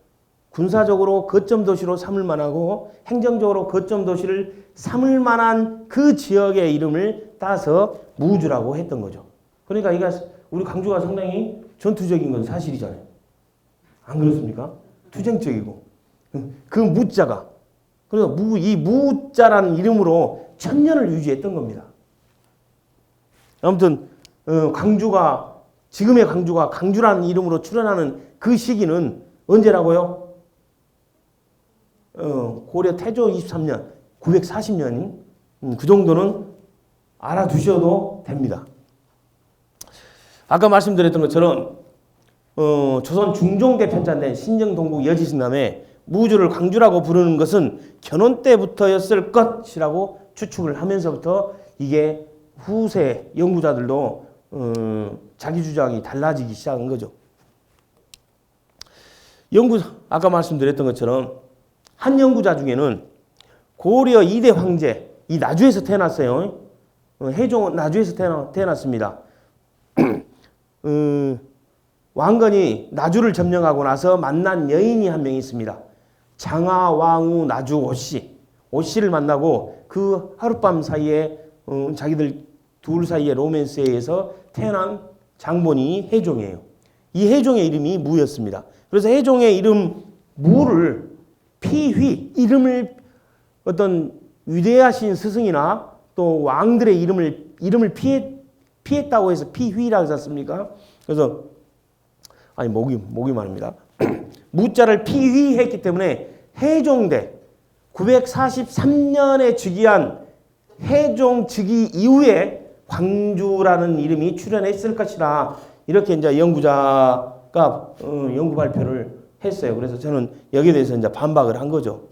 군사적으로 거점 도시로 삼을 만하고 행정적으로 거점 도시를 삼을 만한 그 지역의 이름을 따서 무주라고 했던 거죠. 그러니까 이게 우리 광주가 상당히 전투적인 건 사실이잖아요. 안 그렇습니까? 투쟁적이고 그 무자가 그래서 이 무자라는 이름으로 천년을 유지했던 겁니다. 아무튼 광주가 지금의 광주가 강주라는 이름으로 출현하는 그 시기는 언제라고요? 고려 태조 23년 940년 그 정도는 알아두셔도 됩니다. 아까 말씀드렸던 것처럼 조선 중종대 편찬된 신정동국 여지승남에 무주를 광주라고 부르는 것은 견원 때부터였을 것이라고 추측을 하면서부터 이게 후세 연구자들도 자기 주장이 달라지기 시작한 거죠. 아까 말씀드렸던 것처럼 한 연구자 중에는 고려 2대 황제, 이 나주에서 태어났어요. 해종은 나주에서 태어났습니다. 왕건이 나주를 점령하고 나서 만난 여인이 한 명 있습니다. 장하왕후 나주 오씨. 오씨를 만나고 그 하룻밤 사이에 자기들 둘 사이의 로맨스에 의해서 태어난 장본인이 해종이에요. 이 해종의 이름이 무였습니다. 그래서 해종의 이름 무를 피휘, 이름을 어떤 위대하신 스승이나 또 왕들의 이름을 피했다고 해서 피휘라고 했습니까? 그래서 아니 목이 말입니다. 무자를 피휘했기 때문에 해종대 943년에 즉위한 해종 즉위 이후에 광주라는 이름이 출현했을 것이다. 이렇게 이제 연구자가 연구 발표를 했어요. 그래서 저는 여기에 대해서 이제 반박을 한 거죠.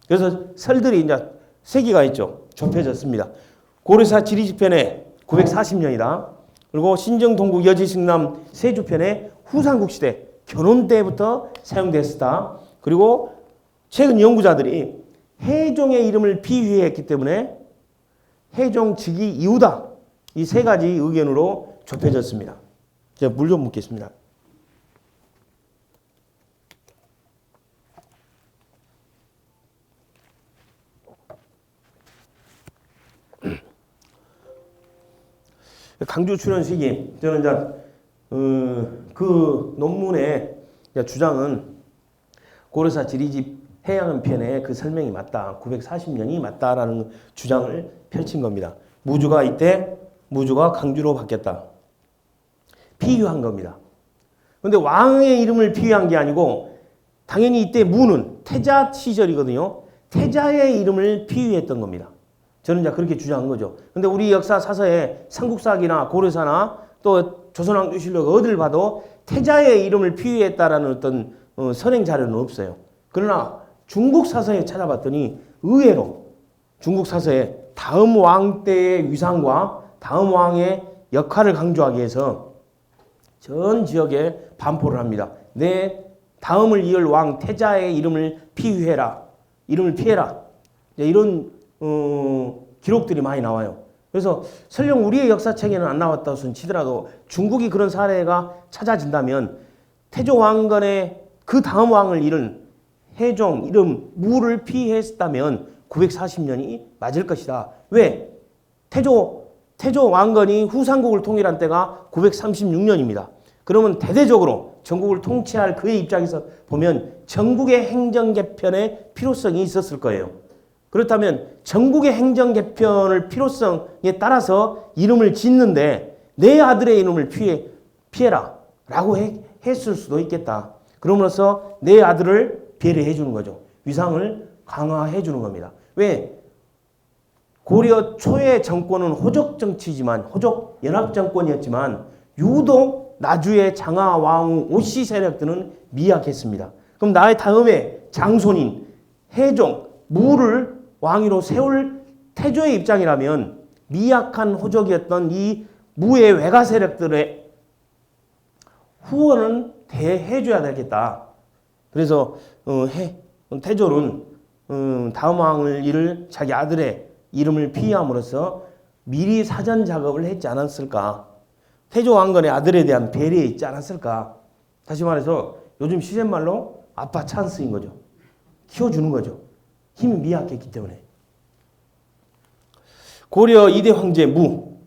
그래서 설들이 이제 세 개가 있죠. 좁혀졌습니다. 고려사 지리지편에 940년이다. 그리고 신정동국 여지승남 세주편에 후삼국 시대 견원 때부터 사용됐었다. 그리고 최근 연구자들이 해종의 이름을 피휘했기 때문에 해종 즉위 이후다. 이 세 가지 의견으로 좁혀졌습니다. 제가 물 좀 묻겠습니다. 강주 출현 시기, 저는 이제 그 논문의 주장은 고려사 지리집 해양은 편의 그 설명이 맞다. 940년이 맞다라는 주장을 펼친 겁니다. 무주가 강주로 바뀌었다. 피유한 겁니다. 그런데 왕의 이름을 피유한 게 아니고 당연히 이때 무는 태자 시절이거든요. 태자의 이름을 피유했던 겁니다. 저는 이제 그렇게 주장한 거죠. 근데 우리 역사 사서에 삼국사기나 고려사나 또 조선왕조실록 어딜 봐도 태자의 이름을 피유했다라는 어떤 선행 자료는 없어요. 그러나 중국 사서에 찾아봤더니 의외로 중국 사서에 다음 왕 때의 위상과 다음 왕의 역할을 강조하기 위해서 전 지역에 반포를 합니다. 내 다음을 이을 왕 태자의 이름을 피유해라. 이름을 피해라. 이런 기록들이 많이 나와요. 그래서 설령 우리의 역사책에는 안 나왔다 치더라도 중국이 그런 사례가 찾아진다면 태조 왕건의 그 다음 왕을 이룬 해종 이름 무를 피했다면 940년이 맞을 것이다. 왜? 태조 왕건이 후삼국을 통일한 때가 936년입니다. 그러면 대대적으로 전국을 통치할 그의 입장에서 보면 전국의 행정 개편의 필요성이 있었을 거예요. 그렇다면 전국의 행정 개편을 필요성에 따라서 이름을 짓는데 내 아들의 이름을 피해라 라고 했을 수도 있겠다. 그럼으로써 내 아들을 배려해 주는 거죠. 위상을 강화해 주는 겁니다. 왜? 고려 초의 정권은 호족 정치지만, 호족 연합 정권이었지만 유독 나주의 장하, 왕후, 오씨 세력들은 미약했습니다. 그럼 나의 다음에 장손인 해종, 무를 왕위로 세울 태조의 입장이라면 미약한 호족이었던 이 무의 외가 세력들의 후원은 대해줘야 되겠다. 그래서 태조는 다음 왕을 이를 자기 아들의 이름을 피함으로써 미리 사전 작업을 했지 않았을까. 태조 왕건의 아들에 대한 배려에 있지 않았을까. 다시 말해서 요즘 시쳇말로 아빠 찬스인 거죠. 키워주는 거죠. 힘이 미약했기 때문에. 고려 2대 황제 무,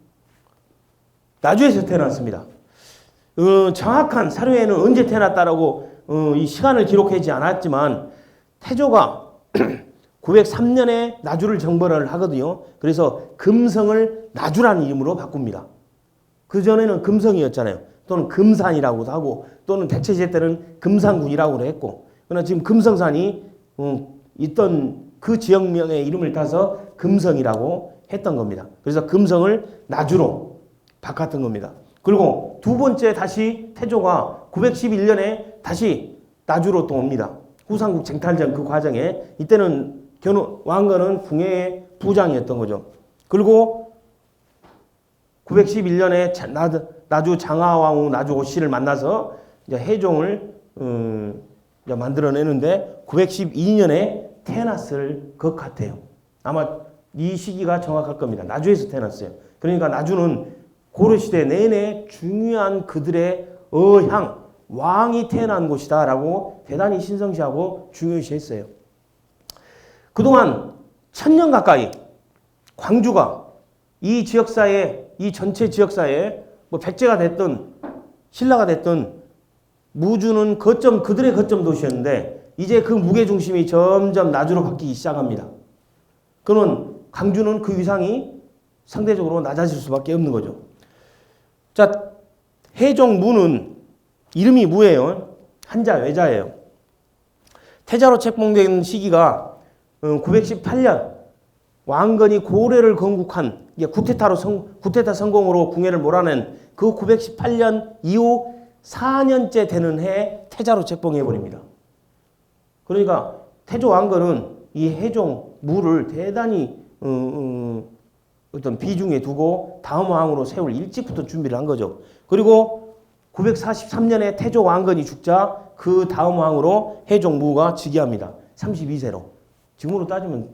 나주에서 태어났습니다. 정확한 사료에는 언제 태어났다라고 이 시간을 기록하지 않았지만 태조가 903년에 나주를 정벌을 하거든요. 그래서 금성을 나주라는 이름으로 바꿉니다. 그전에는 금성이었잖아요. 또는 금산이라고도 하고 또는 백제시대 때는 금산군이라고 했고, 그러나 지금 금성산이 있던 그 지역명의 이름을 따서 금성이라고 했던 겁니다. 그래서 금성을 나주로 바꿨던 겁니다. 그리고 두 번째 다시 태조가 911년에 다시 나주로 또 옵니다. 후삼국 쟁탈전 그 과정에 이때는 왕건은 궁예의 부장이었던 거죠. 그리고 911년에 나주 장하왕후 나주 오씨를 만나서 이제 해종을 이제 만들어내는데 912년에 태어났을 것 같아요. 아마 이 시기가 정확할 겁니다. 나주에서 태어났어요. 그러니까 나주는 고려시대 내내 중요한 그들의 어향, 왕이 태어난 곳이다 라고 대단히 신성시하고 중요시했어요. 그동안 1000년 가까이 광주가 이 지역사회, 이 전체 지역사회에 뭐 백제가 됐든 신라가 됐든 무주는 그들의 거점 도시였는데 이제 그 무게중심이 점점 나주로 바뀌기 시작합니다. 그러면 광주는 그 위상이 상대적으로 낮아질 수밖에 없는 거죠. 자, 해종 무는 이름이 무예요. 한자 외자예요. 태자로 책봉된 시기가 918년 왕건이 고려를 건국한 쿠데타 성공으로 궁예를 몰아낸 그 918년 이후 4년째 되는 해에 태자로 책봉해버립니다. 그러니까 태조 왕건은 이 해종 무를 대단히 어떤 비중에 두고 다음 왕으로 세울 일찍부터 준비를 한 거죠. 그리고 943년에 태조 왕건이 죽자 그 다음 왕으로 해종 무가 즉위합니다. 32세로. 지금으로 따지면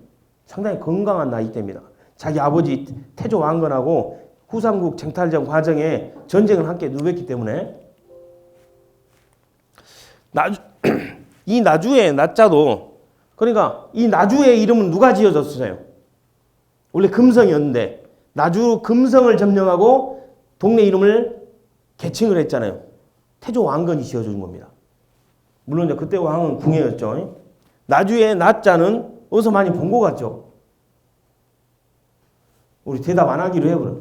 상당히 건강한 나이대입니다. 자기 아버지 태조 왕건하고 후삼국 쟁탈전 과정에 전쟁을 함께 누볐기 때문에 이 나주의 나자도, 그러니까 이 나주의 이름은 누가 지어줬어요? 원래 금성이었는데 나주 금성을 점령하고 동네 이름을 개칭을 했잖아요. 태조 왕건이 지어준 겁니다. 물론 이제 그때 왕은 궁예였죠. 나주의 나자는 어디서 많이 본 것 같죠? 우리 대답 안 하기로 해버려.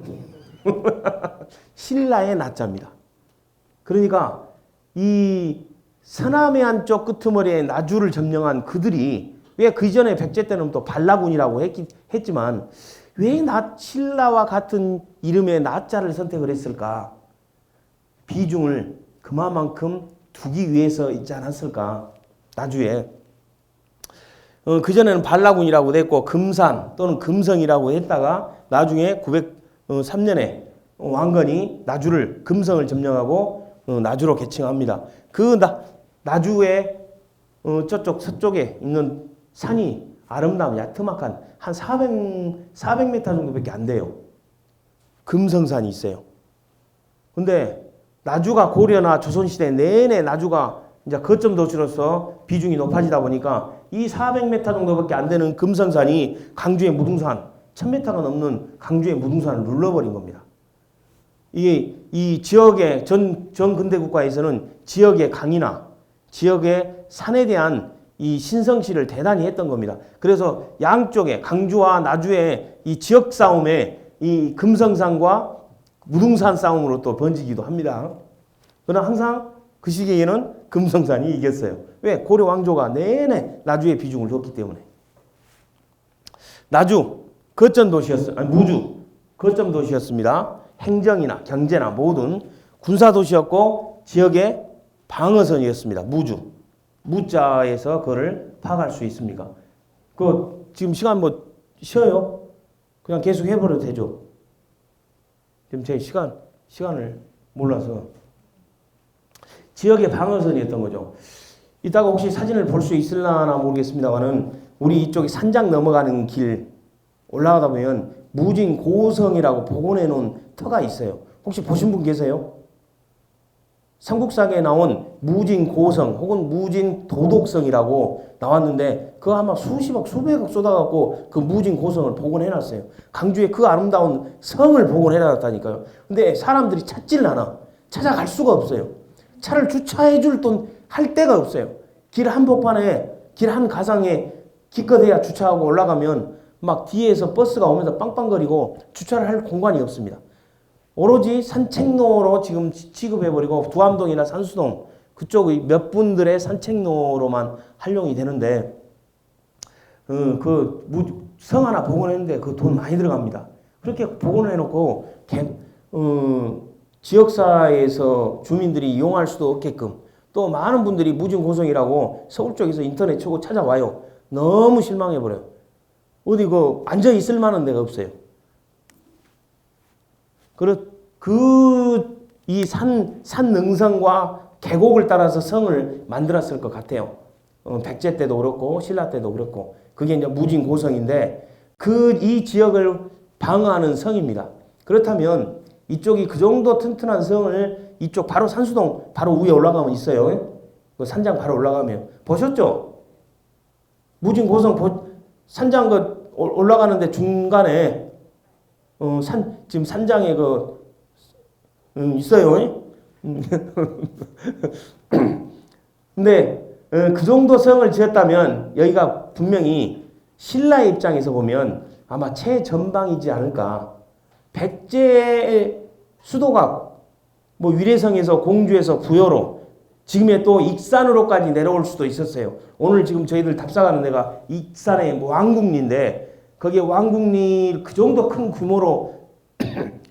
신라의 나자입니다. 그러니까 이 서남해 한쪽 끄트머리에 나주를 점령한 그들이 왜 그 전에 백제 때는 또 발라군이라고 했지만 왜 신라와 같은 이름의 나자를 선택을 했을까? 비중을 그만큼 두기 위해서 있지 않았을까? 나주에. 그전에는 발라군이라고 했고 금산 또는 금성이라고 했다가 나중에 903년에 왕건이 나주를 금성을 점령하고 나주로 개칭합니다. 그 나주의 저쪽 서쪽에 있는 산이 아름다운 야트막한 한 400m 정도밖에 안 돼요. 금성산이 있어요. 근데 나주가 고려나 조선시대 내내 나주가 이제 거점 도시로서 비중이 높아지다 보니까 이 400m 정도밖에 안 되는 금성산이 강주의 무등산, 1000m가 넘는 강주의 무등산을 눌러버린 겁니다. 이게 이 지역의 전 근대 국가에서는 지역의 강이나 지역의 산에 대한 이 신성시를 대단히 했던 겁니다. 그래서 양쪽에 강주와 나주의 이 지역 싸움에 이 금성산과 무등산 싸움으로 또 번지기도 합니다. 그러나 항상 그 시기에는 금성산이 이겼어요. 왜? 고려 왕조가 내내 나주에 비중을 줬기 때문에. 나주 거점 도시였어요. 아니, 무주 거점 도시였습니다. 행정이나 경제나 모든 군사 도시였고 지역의 방어선이었습니다. 무주. 무자에서 그거를 파악할 수 있습니까? 그 지금 시간 뭐 쉬어요? 그냥 계속 해버려도 되죠. 지금 제 시간을 몰라서 지역의 방어선이었던 거죠. 이따가 혹시 사진을 볼 수 있을라나 모르겠습니다만은 우리 이쪽에 산장 넘어가는 길 올라가다 보면 무진 고성이라고 복원해 놓은 터가 있어요. 혹시 보신 분 계세요? 삼국사기에 나온 무진 고성 혹은 무진 도독성이라고 나왔는데 그거 아마 수십억 수백억 쏟아갖고 그 무진 고성을 복원해 놨어요. 강주에 그 아름다운 성을 복원해 놨다니까요. 근데 사람들이 찾질 않아. 찾아갈 수가 없어요. 차를 주차해 줄 돈 할 데가 없어요. 길 한복판에 길 한 가상에 기껏해야 주차하고 올라가면 막 뒤에서 버스가 오면서 빵빵거리고 주차를 할 공간이 없습니다. 오로지 산책로로 지금 취급해버리고 두암동이나 산수동 그쪽의 몇 분들의 산책로로만 활용이 되는데 그 성 하나 복원했는데 그 돈 많이 들어갑니다. 그렇게 복원을 해놓고 지역사회에서 주민들이 이용할 수도 없게끔 또 많은 분들이 무진고성이라고 서울 쪽에서 인터넷 치고 찾아와요. 너무 실망해버려요. 어디 앉아 있을 만한 데가 없어요. 이 산 능선과 계곡을 따라서 성을 만들었을 것 같아요. 백제 때도 그렇고 신라 때도 그렇고 그게 이제 무진고성인데 이 지역을 방어하는 성입니다. 그렇다면 이쪽이 그 정도 튼튼한 성을 이쪽 바로 산수동 바로 위에 올라가면 있어요. 그 산장 바로 올라가면 보셨죠? 무진고성 산장 올라가는데 중간에 지금 산장에 있어요. 근데 그 정도 성을 지었다면 여기가 분명히 신라의 입장에서 보면 아마 최전방이지 않을까. 백제의 수도가 위례성에서 공주에서 부여로 지금의 또 익산으로까지 내려올 수도 있었어요. 오늘 지금 저희들 답사가는 데가 익산의 왕궁리인데 거기에 왕궁리 그 정도 큰 규모로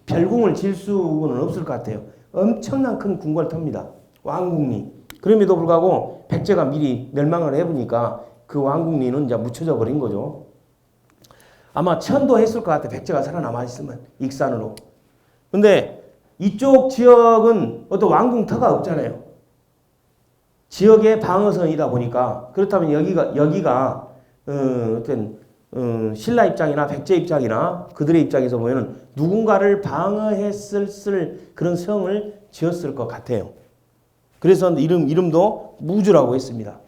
별궁을 지을 수는 없을 것 같아요. 엄청난 큰 궁궐터입니다. 왕궁리. 그럼에도 불구하고 백제가 미리 멸망을 해보니까 그 왕궁리는 이제 묻혀져 버린 거죠. 아마 천도했을 것 같아. 백제가 살아남아 있으면 익산으로. 근데 이쪽 지역은 어떤 왕궁터가 없잖아요. 지역의 방어선이다 보니까 그렇다면 여기가 어떤 신라 입장이나 백제 입장이나 그들의 입장에서 보면 누군가를 방어했을 그런 성을 지었을 것 같아요. 그래서 이름도 무주라고 했습니다.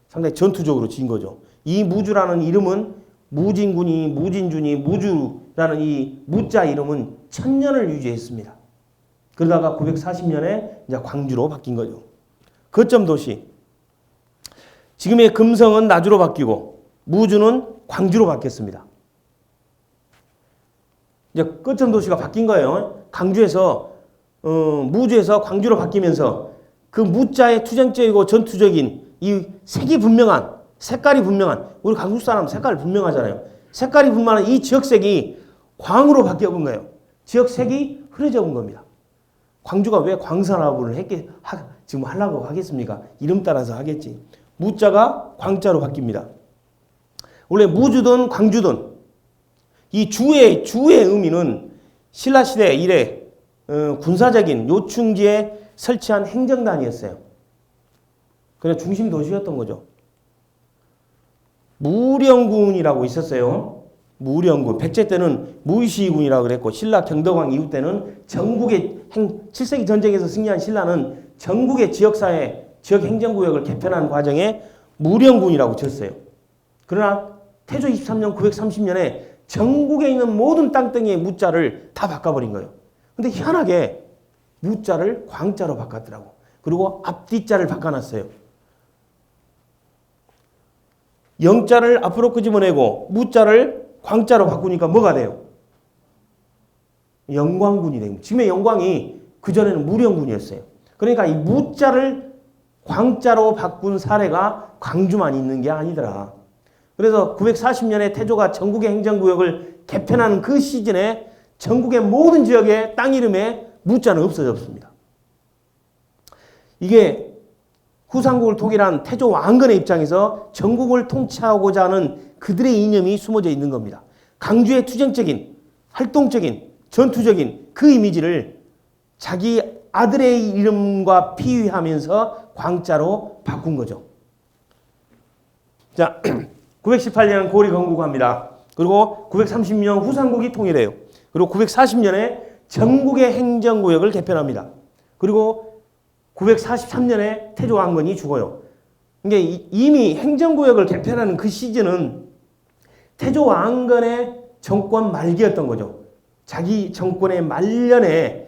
상당히 전투적으로 지은 거죠. 이 무주라는 이름은 무진군이 무진준이 무주라는 이 무자 이름은 1000년을 유지했습니다. 그러다가 940년에 이제 광주로 바뀐 거죠. 거점 도시. 지금의 금성은 나주로 바뀌고 무주는 광주로 바뀌었습니다. 이제 거점 도시가 바뀐 거예요. 무주에서 광주로 바뀌면서 그 무자의 투쟁적이고 전투적인 이 색깔이 분명한 우리 강북 사람 색깔 분명하잖아요. 색깔이 분명한 이 지역색이 광으로 바뀌어 본 거예요. 지역색이 흐려져 본 겁니다. 광주가 왜 광산화분을 지금 하려고 하겠습니까? 이름 따라서 하겠지. 무자가 광자로 바뀝니다. 원래 무주든 광주든 이 주의 의미는 신라시대 이래 군사적인 요충지에 설치한 행정단이었어요. 그래서 중심 도시였던 거죠. 무령군이라고 있었어요. 무령군. 백제 때는 무의시군이라고 그랬고 신라 경덕왕 이후 때는 전국의 7세기 전쟁에서 승리한 신라는 전국의 지역사회, 지역 행정구역을 개편하는 과정에 무령군이라고 지었어요. 그러나 태조 23년 930년에 전국에 있는 모든 땅덩이의 무자를 다 바꿔버린 거예요. 근데 희한하게 무자를 광자로 바꿨더라고. 그리고 앞뒤자를 바꿔놨어요. 영자를 앞으로 끄집어내고 무자를 광자로 바꾸니까 뭐가 돼요? 영광군이 돼요. 지금의 영광이 그전에는 무령군이었어요. 그러니까 이 무자를 광자로 바꾼 사례가 광주만 있는 게 아니더라. 그래서 940년에 태조가 전국의 행정구역을 개편하는 그 시즌에 전국의 모든 지역의 땅 이름에 무자는 없어졌습니다. 이게 후삼국을 통일한 태조 왕건의 입장에서 전국을 통치하고자 하는 그들의 이념이 숨어져 있는 겁니다. 강주의 투쟁적인, 활동적인, 전투적인 그 이미지를 자기 아들의 이름과 비유하면서 광자로 바꾼 거죠. 자, 918년 고리 건국합니다. 그리고 930년 후삼국이 통일해요. 그리고 940년에 전국의 행정구역을 개편합니다. 그리고 943년에 태조 왕건이 죽어요. 이게 이미 행정구역을 개편하는 그 시즌은 태조 왕건의 정권 말기였던 거죠. 자기 정권의 말년에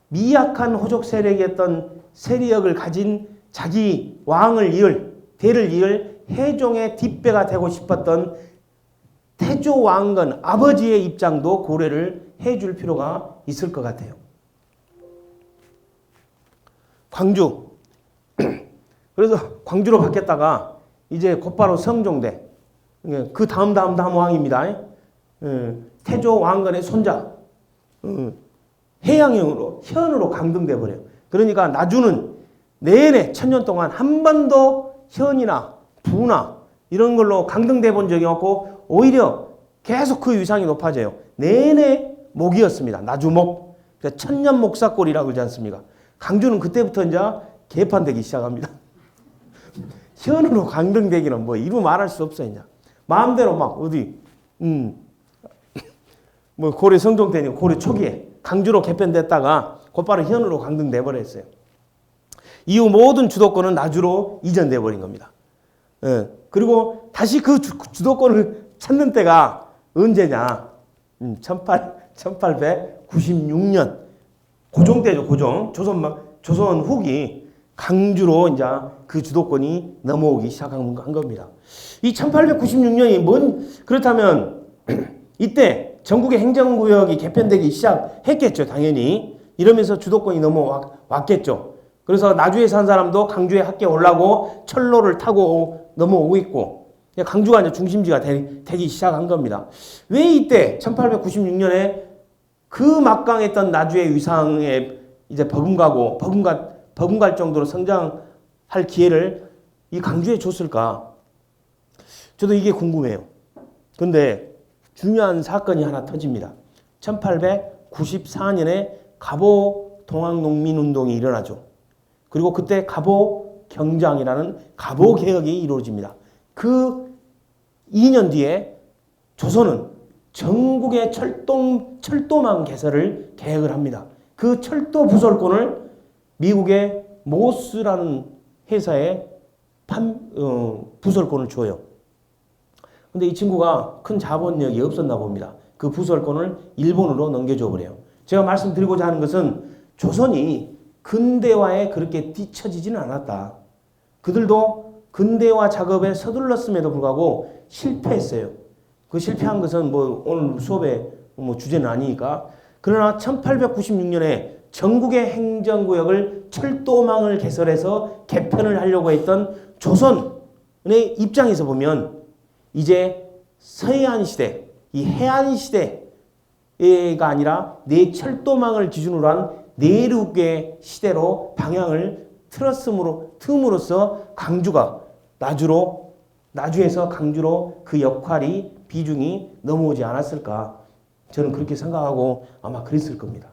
미약한 호족 세력이었던 세력을 가진 자기 왕을 대를 이을 해종의 뒷배가 되고 싶었던 태조 왕건 아버지의 입장도 고려를 해줄 필요가 있을 것 같아요. 광주. 그래서 광주로 바뀌었다가 이제 곧바로 성종대. 그 다음 왕입니다. 태조 왕건의 손자. 현으로 강등돼 버려요. 그러니까 나주는 내내 천년 동안 한 번도 현이나 부나 이런 걸로 강등돼 본 적이 없고 오히려 계속 그 위상이 높아져요. 내내 목이었습니다. 나주목. 천년 목사골이라고 그러지 않습니까? 강주는 그때부터 이제 개판되기 시작합니다. 현으로 강등되기는 뭐 이루 말할 수 없어요. 이제 마음대로 막 어디 뭐 고려 성종 때는 고려 초기에 강주로 개편됐다가 곧바로 현으로 강등돼 버렸어요. 이후 모든 주도권은 나주로 이전돼 버린 겁니다. 그리고 다시 그 주도권을 찾는 때가 언제냐? 1896년 고종 때죠. 고종 조선 후기 강주로 이제 그 주도권이 넘어오기 시작한 겁니다. 이 1896년이 그렇다면 이때 전국의 행정구역이 개편되기 시작했겠죠. 당연히 이러면서 주도권이 넘어왔겠죠. 그래서 나주에 산 사람도 강주에 학교에 올라고 철로를 타고 넘어오고 있고 강주가 이제 중심지가 되기 시작한 겁니다. 왜 이때 1896년에 그 막강했던 나주의 위상에 이제 버금갈 정도로 성장할 기회를 이 강주에 줬을까? 저도 이게 궁금해요. 근데 중요한 사건이 하나 터집니다. 1894년에 갑오 동학농민운동이 일어나죠. 그리고 그때 갑오 경장이라는 갑오 개혁이 이루어집니다. 그 2년 뒤에 조선은 전국의 철도망 개설을 계획을 합니다. 그 철도 부설권을 미국의 모스라는 회사에 부설권을 줘요. 근데 이 친구가 큰 자본력이 없었나 봅니다. 그 부설권을 일본으로 넘겨줘 버려요. 제가 말씀드리고자 하는 것은 조선이 근대화에 그렇게 뒤처지지는 않았다. 그들도 근대화 작업에 서둘렀음에도 불구하고 실패했어요. 그 실패한 것은 뭐 오늘 수업의 주제는 아니니까. 그러나 1896년에 전국의 행정구역을 철도망을 개설해서 개편을 하려고 했던 조선의 입장에서 보면 이제 서해안 시대, 이 해안 시대가 아니라 철도망을 기준으로 한 내륙의 시대로 방향을 틈으로써 강주가 나주에서 강주로 그 역할이 비중이 넘어오지 않았을까. 저는 그렇게 생각하고 아마 그랬을 겁니다.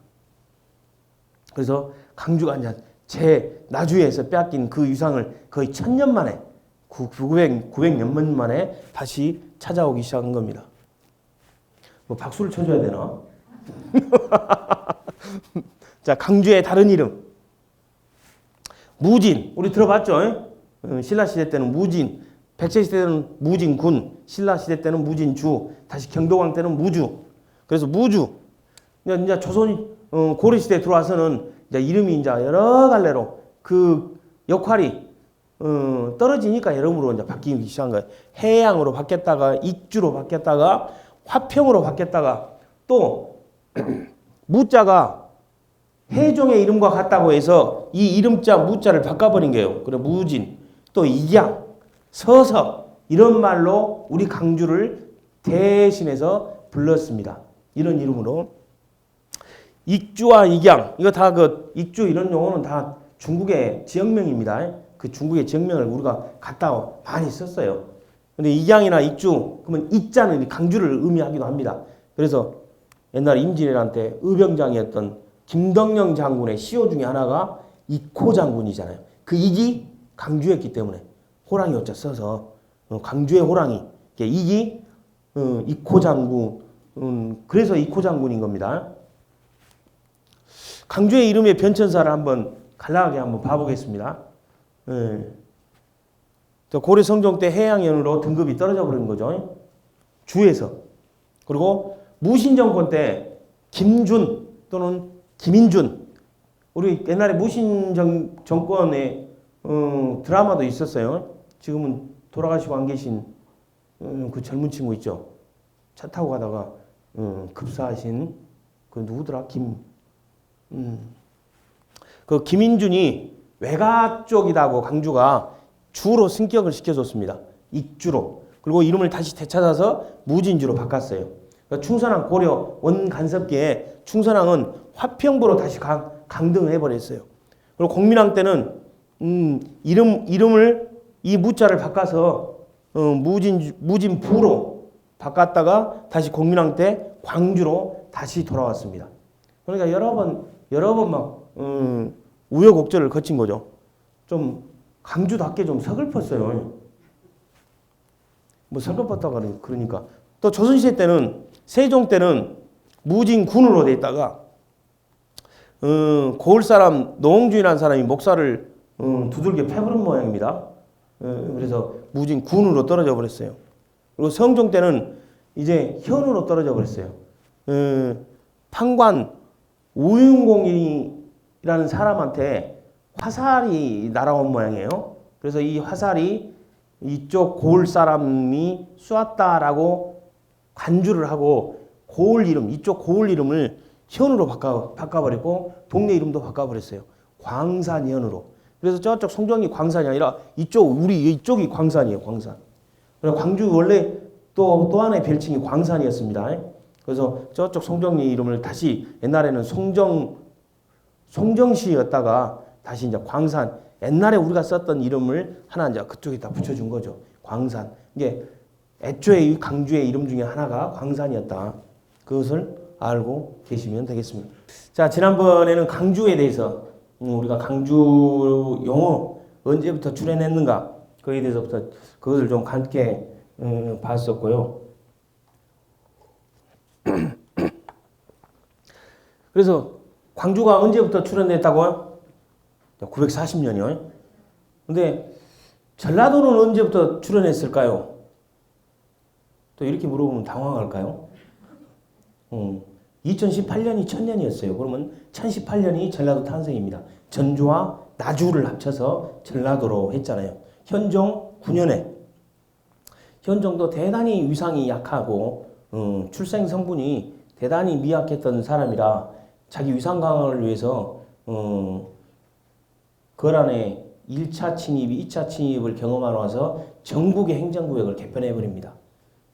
그래서 강주가 이제 나주에서 빼앗긴 그 위상을 거의 1000년 만에 900년 만에 다시 찾아오기 시작한 겁니다. 뭐 박수를 쳐줘야 되나? 자, 강주의 다른 이름. 무진. 우리 들어봤죠? 신라시대 때는 무진. 백제시대 때는 무진군. 신라시대 때는 무진주. 다시 경도왕 때는 무주. 그래서 무주. 이제 조선이 고려시대에 들어와서는 이제 이름이 이제 여러 갈래로 그 역할이 떨어지니까 여러모로 이제 바뀌기 시작한 거예요. 해양으로 바뀌었다가 익주로 바뀌었다가 화평으로 바뀌었다가 또 무자가 해종의 이름과 같다고 해서 이 이름자 무자를 바꿔버린 거예요. 그래 무진, 또 익양, 서석 이런 말로 우리 강주를 대신해서 불렀습니다. 이런 이름으로 익주와 익양 이거 다 그 익주 이런 용어는 다 중국의 지역명입니다. 그 중국의 지역명을 우리가 갖다 많이 썼어요. 근데 익양이나 익주 그러면 익자는 강주를 의미하기도 합니다. 그래서 옛날 임진왜란 때 의병장이었던 김덕령 장군의 시호 중에 하나가 익호 장군이잖아요. 그 익이 강주였기 때문에 호랑이 어쩌 써서 강주의 호랑이 익이 익호 장군 그래서 익호 장군인 겁니다. 강주의 이름의 변천사를 한번 간략하게 한번 봐보겠습니다. 고려 성종 때 해양연으로 등급이 떨어져 버린 거죠. 주에서. 그리고 무신 정권 때 김준 또는 김인준 우리 옛날에 무신 정권의 드라마도 있었어요. 지금은 돌아가시고 안 계신 그 젊은 친구 있죠. 차 타고 가다가 급사하신 그 누구더라? 그 김인준이 외가 쪽이다고 강주가 주로 승격을 시켜줬습니다. 익주로. 그리고 이름을 다시 되찾아서 무진주로 바꿨어요. 그러니까 충선왕 고려 원간섭기에 충선왕은 화평부로 다시 강등을 해버렸어요. 그리고 공민왕 때는 이름을 이 무자를 바꿔서 무진부로 바꿨다가 다시 공민왕 때 광주로 다시 돌아왔습니다. 그러니까 여러 번 막 우여곡절을 거친 거죠. 좀 강주답게 좀 서글펐어요. 뭐 서글펐다가 그러니까 또 조선시대 때는 세종 때는 무진군으로 돼 있다가 고을 사람 노홍주이라는 사람이 목사를 두들겨 패버린 모양입니다. 그래서 무진군으로 떨어져 버렸어요. 그리고 성종 때는 이제 현으로 떨어져 버렸어요. 판관 우윤공이라는 사람한테 화살이 날아온 모양이에요. 그래서 이 화살이 이쪽 고을 사람이 쏘았다라고 간주를 하고 고을 이름, 이쪽 고을 이름을 현으로 바꿔버리고 동네 이름도 바꿔버렸어요. 광산현으로. 그래서 저쪽 송정이 광산이 아니라 우리 이쪽이 광산이에요. 광산. 그래서 광주 원래 또 하나의 별칭이 광산이었습니다. 그래서 저쪽 송정리 이름을 다시 옛날에는 송정시였다가 다시 이제 광산 옛날에 우리가 썼던 이름을 하나 이제 그쪽에다 붙여준 거죠. 광산. 이게 애초에 이 강주의 이름 중에 하나가 광산이었다. 그것을 알고 계시면 되겠습니다. 자, 지난번에는 강주에 대해서 우리가 강주 용어 언제부터 출현했는가 그에 대해서부터 그것을 좀 함께 봤었고요. 그래서 광주가 언제부터 출현됐다고요? 940년이요. 근데 전라도는 언제부터 출현했을까요? 또 이렇게 물어보면 당황할까요? 2018년이 1000년이었어요. 그러면 1018년이 전라도 탄생입니다. 전주와 나주를 합쳐서 전라도로 했잖아요. 현종 9년에 현종도 대단히 위상이 약하고 출생 성분이 대단히 미약했던 사람이라 자기 위상 강화를 위해서 거란의 1차 침입, 2차 침입을 경험하고 나서 전국의 행정구역을 개편해버립니다.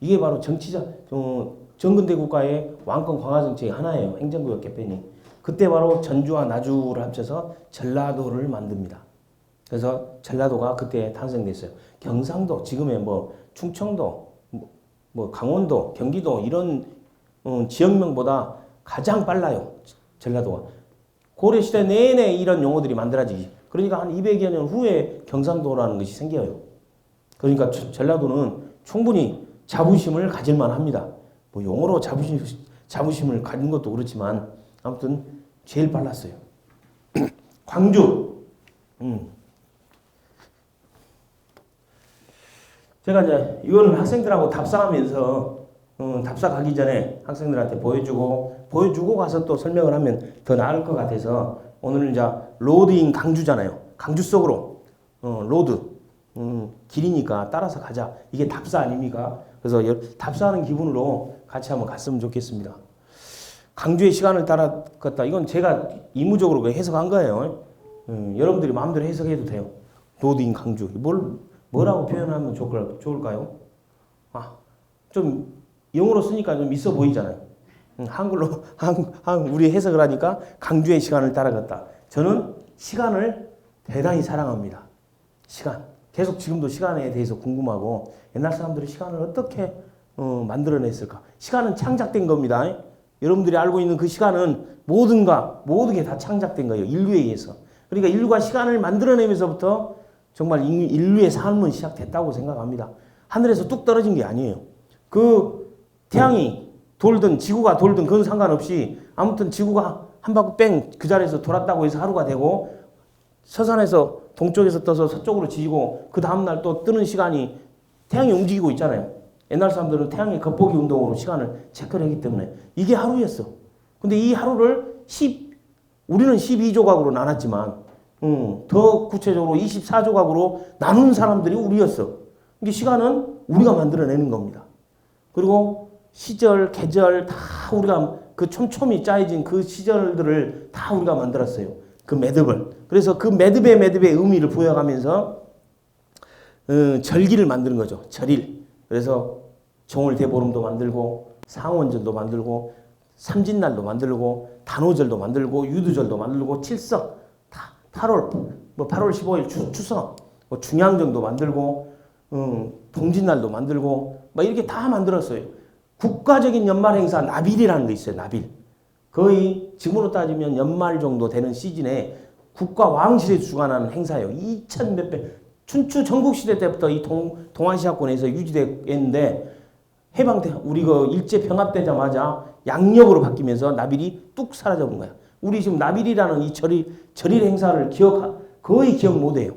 이게 바로 정근대 국가의 왕권 강화 정책의 하나예요. 행정구역 개편이. 그때 바로 전주와 나주를 합쳐서 전라도를 만듭니다. 그래서 전라도가 그때 탄생됐어요. 경상도, 지금의 충청도, 강원도, 경기도 이런 지역명보다 가장 빨라요. 전라도가. 고려시대 내내 이런 용어들이 만들어지기. 그러니까 한 200여 년 후에 경상도라는 것이 생겨요. 그러니까 전라도는 충분히 자부심을 가질만 합니다. 용어로 자부심을 가진 것도 그렇지만 아무튼 제일 빨랐어요. 광주. 제가 이제 이거는 학생들하고 답사하면서 답사 가기 전에 학생들한테 보여주고 가서 또 설명을 하면 더 나을 것 같아서 오늘 이제 로드인 강주잖아요. 강주 속으로 로드 길이니까 따라서 가자. 이게 답사 아닙니까? 그래서 답사하는 기분으로 같이 한번 갔으면 좋겠습니다. 강주의 시간을 따라갔다. 이건 제가 이무적으로 해석한 거예요. 여러분들이 마음대로 해석해도 돼요. 노드인 강주. 뭐라고 표현하면 좋을까요? 좀 영어로 쓰니까 좀 있어 보이잖아요. 한글로 우리 해석을 하니까 강주의 시간을 따라갔다. 저는 시간을 대단히 사랑합니다. 시간. 계속 지금도 시간에 대해서 궁금하고 옛날 사람들이 시간을 어떻게 만들어냈을까? 시간은 창작된 겁니다. 여러분들이 알고 있는 그 시간은 모든 게 다 창작된 거예요. 인류에 의해서. 그러니까 인류가 시간을 만들어내면서부터 정말 인류의 삶은 시작됐다고 생각합니다. 하늘에서 뚝 떨어진 게 아니에요. 그 태양이 돌든 지구가 돌든 그건 상관없이 아무튼 지구가 한 바퀴 뺑 그 자리에서 돌았다고 해서 하루가 되고 서산에서 동쪽에서 떠서 서쪽으로 지고 그 다음날 또 뜨는 시간이 태양이 움직이고 있잖아요. 옛날 사람들은 태양의 겉보기 운동으로 시간을 체크를 했기 때문에 이게 하루였어. 근데 이 하루를 우리는 12조각으로 나눴지만 더 구체적으로 24조각으로 나눈 사람들이 우리였어. 이게 시간은 우리가 만들어내는 겁니다. 그리고 시절, 계절 다 우리가 그 촘촘히 짜여진 그 시절들을 다 우리가 만들었어요. 그 매듭을. 그래서 그 매듭에 의미를 부여가면서 절기를 만드는 거죠. 절일. 그래서 정월대보름도 만들고 상원절도 만들고 삼진날도 만들고 단오절도 만들고 유두절도 만들고 칠석 8월 15일 추석 중양정도 만들고 동짓날도 만들고 막 이렇게 다 만들었어요. 국가적인 연말 행사 나빌이라는 거 있어요. 나빌. 거의 지금으로 따지면 연말 정도 되는 시즌에 국가 왕실에 주관하는 행사예요. 2000 몇백 춘추 전국시대 때부터 이 동아시아권에서 유지됐는데 우리 그 일제 병합되자마자 양력으로 바뀌면서 나빌이 뚝 사라져본 거야. 우리 지금 나빌이라는 이 절일 행사를 거의 기억 못해요.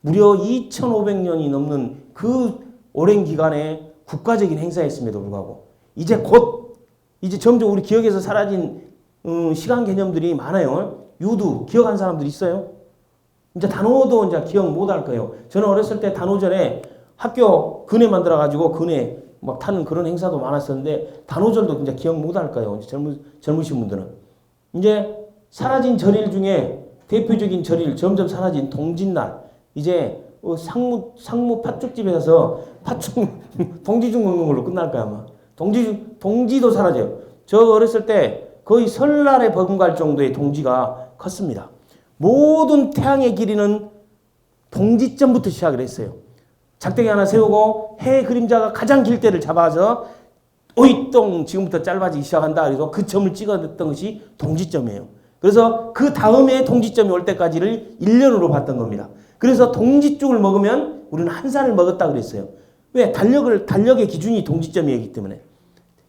무려 2500년이 넘는 그 오랜 기간에 국가적인 행사였음에도 불구하고 이제 점점 우리 기억에서 사라진 시간 개념들이 많아요. 유두 기억한 사람들 있어요? 이제 단오도 이제 기억 못 할 거예요. 저는 어렸을 때 단오절에 학교 근회 만들어 가지고 근회 막 타는 그런 행사도 많았었는데 단오절도 이제 기억 못 할 거예요. 젊으신 분들은 이제 사라진 절일 중에 대표적인 절일 점점 사라진 동짓날 이제 상무 팥죽집에 가서 동지죽 먹는 걸로 끝날 거야 아마. 동지도 사라져요. 저 어렸을 때 거의 설날에 버금갈 정도의 동지가 컸습니다. 모든 태양의 길이는 동지점부터 시작을 했어요. 작대기 하나 세우고 해 그림자가 가장 길 때를 잡아서 오이똥 지금부터 짧아지기 시작한다. 그래서 그 점을 찍어냈던 것이 동지점이에요. 그래서 그 다음에 동지점이 올 때까지를 1년으로 봤던 겁니다. 그래서 동지죽을 먹으면 우리는 한 살을 먹었다 그랬어요. 왜? 달력의 기준이 동지점이기 때문에.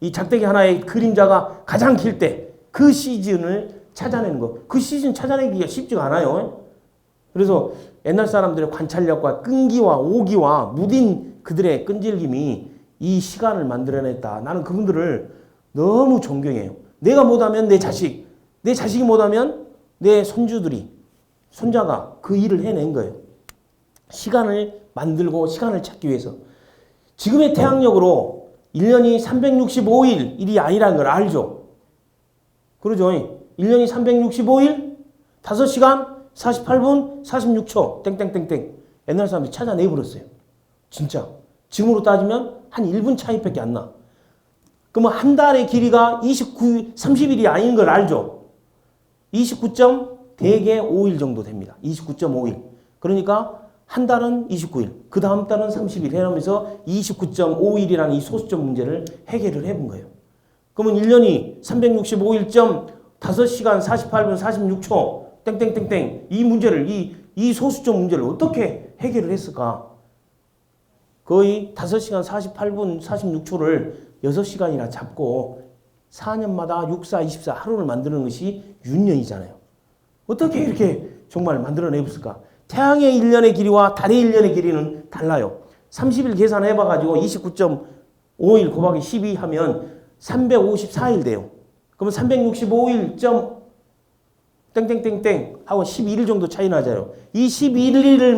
이 작대기 하나의 그림자가 가장 길 때 그 시즌을 찾아내는 거. 그 시즌 찾아내기가 쉽지가 않아요. 그래서 옛날 사람들의 관찰력과 끈기와 오기와 무딘 그들의 끈질김이 이 시간을 만들어냈다. 나는 그분들을 너무 존경해요. 내가 못하면 내 자식이 못하면 내 손자가 그 일을 해낸 거예요. 시간을 만들고 시간을 찾기 위해서. 지금의 태양력으로 1년이 365일 일이 아니라는 걸 알죠? 그러죠? 1년이 365일 5시간 48분 46초 땡땡땡땡 옛날 사람들이 찾아내버렸어요. 진짜. 지금으로 따지면 한 1분 차이밖에 안 나. 그러면 한 달의 길이가 30일이 아닌 걸 알죠? 대개 5일 정도 됩니다. 29.5일. 그러니까 한 달은 29일, 그 다음 달은 30일 해놓으면서 29.5일이라는 이 소수점 문제를 해결을 해본 거예요. 그러면 1년이 365일 5시간 48분 46초 땡땡땡땡 이 문제를 이 소수점 문제를 어떻게 해결을 했을까? 거의 5시간 48분 46초를 6시간이나 잡고 4년마다 6, 4, 24 하루를 만드는 것이 윤년이잖아요. 어떻게 이렇게 정말 만들어내었을까? 태양의 1년의 길이와 달의 1년의 길이는 달라요. 30일 계산해봐가지고 29.5일 곱하기 12 하면 354일 돼요. 그러면 365일 땡땡땡땡 하고 11일 정도 차이 나잖아요. 이 11일을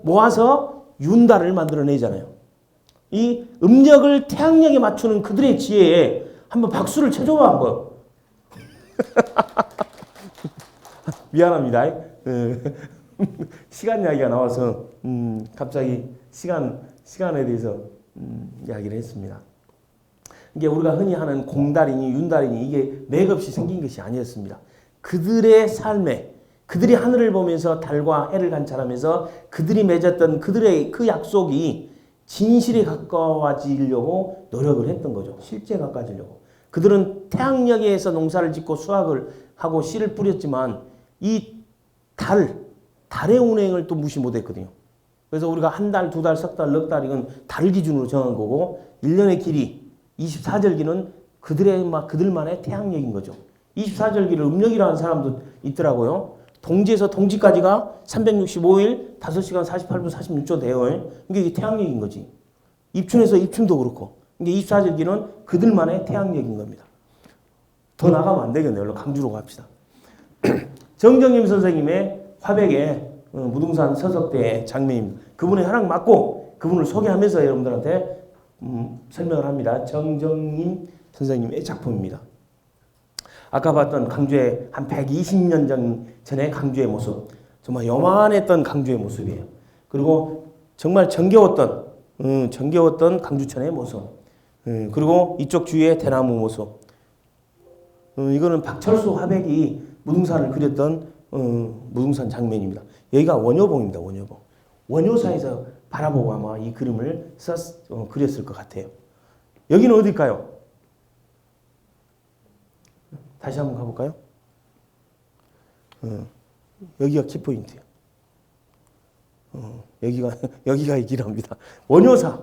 모아서 윤달을 만들어내잖아요. 이 음력을 태양력에 맞추는 그들의 지혜에 한번 박수를 쳐줘봐 한번. 미안합니다. 시간 이야기가 나와서 갑자기 시간에 대해서 이야기를 했습니다. 이게 우리가 흔히 하는 공달이니 윤달이니 이게 맥없이 생긴 것이 아니었습니다. 그들의 삶에 그들이 하늘을 보면서 달과 해를 관찰하면서 그들이 맺었던 그들의 그 약속이 진실에 가까워지려고 노력을 했던 거죠. 실제 가까워지려고. 그들은 태양력에서 농사를 짓고 수확을 하고 씨를 뿌렸지만 이 달의 운행을 또 무시 못했거든요. 그래서 우리가 한 달, 두 달, 석 달, 넉 달 이건 달 기준으로 정한 거고 1년의 길이 24절기는 그들만의 태양력인 거죠. 24절기를 음력이라는 사람도 있더라고요. 동지에서 동지까지가 365일 5시간 48분 46초 돼요. 이게 태양력인 거지. 입춘에서 입춘도 그렇고. 이게 24절기는 그들만의 태양력인 겁니다. 더 나가면 안 되겠네요. 강주로 갑시다. 정정임 선생님의 화백의 무등산 서석대의 장면입니다. 그분의 허락 맞고 그분을 소개하면서 여러분들한테 설명을 합니다. 정정임 선생님의 작품입니다. 아까 봤던 강주의 한 120년 전의 강주의 모습, 정말 요만했던 강주의 모습이에요. 그리고 정말 정겨웠던 강주천의 모습, 그리고 이쪽 주위의 대나무 모습. 이거는 박철수 화백이 무등산을 그렸던 무등산 장면입니다. 여기가 원효봉입니다. 원효봉. 원효사에서 바라보고 아마 이 그림을 그렸을 것 같아요. 여기는 어딜까요? 다시 한번 가볼까요? 여기가 키포인트예요. 여기가 이 길합니다. 원효사.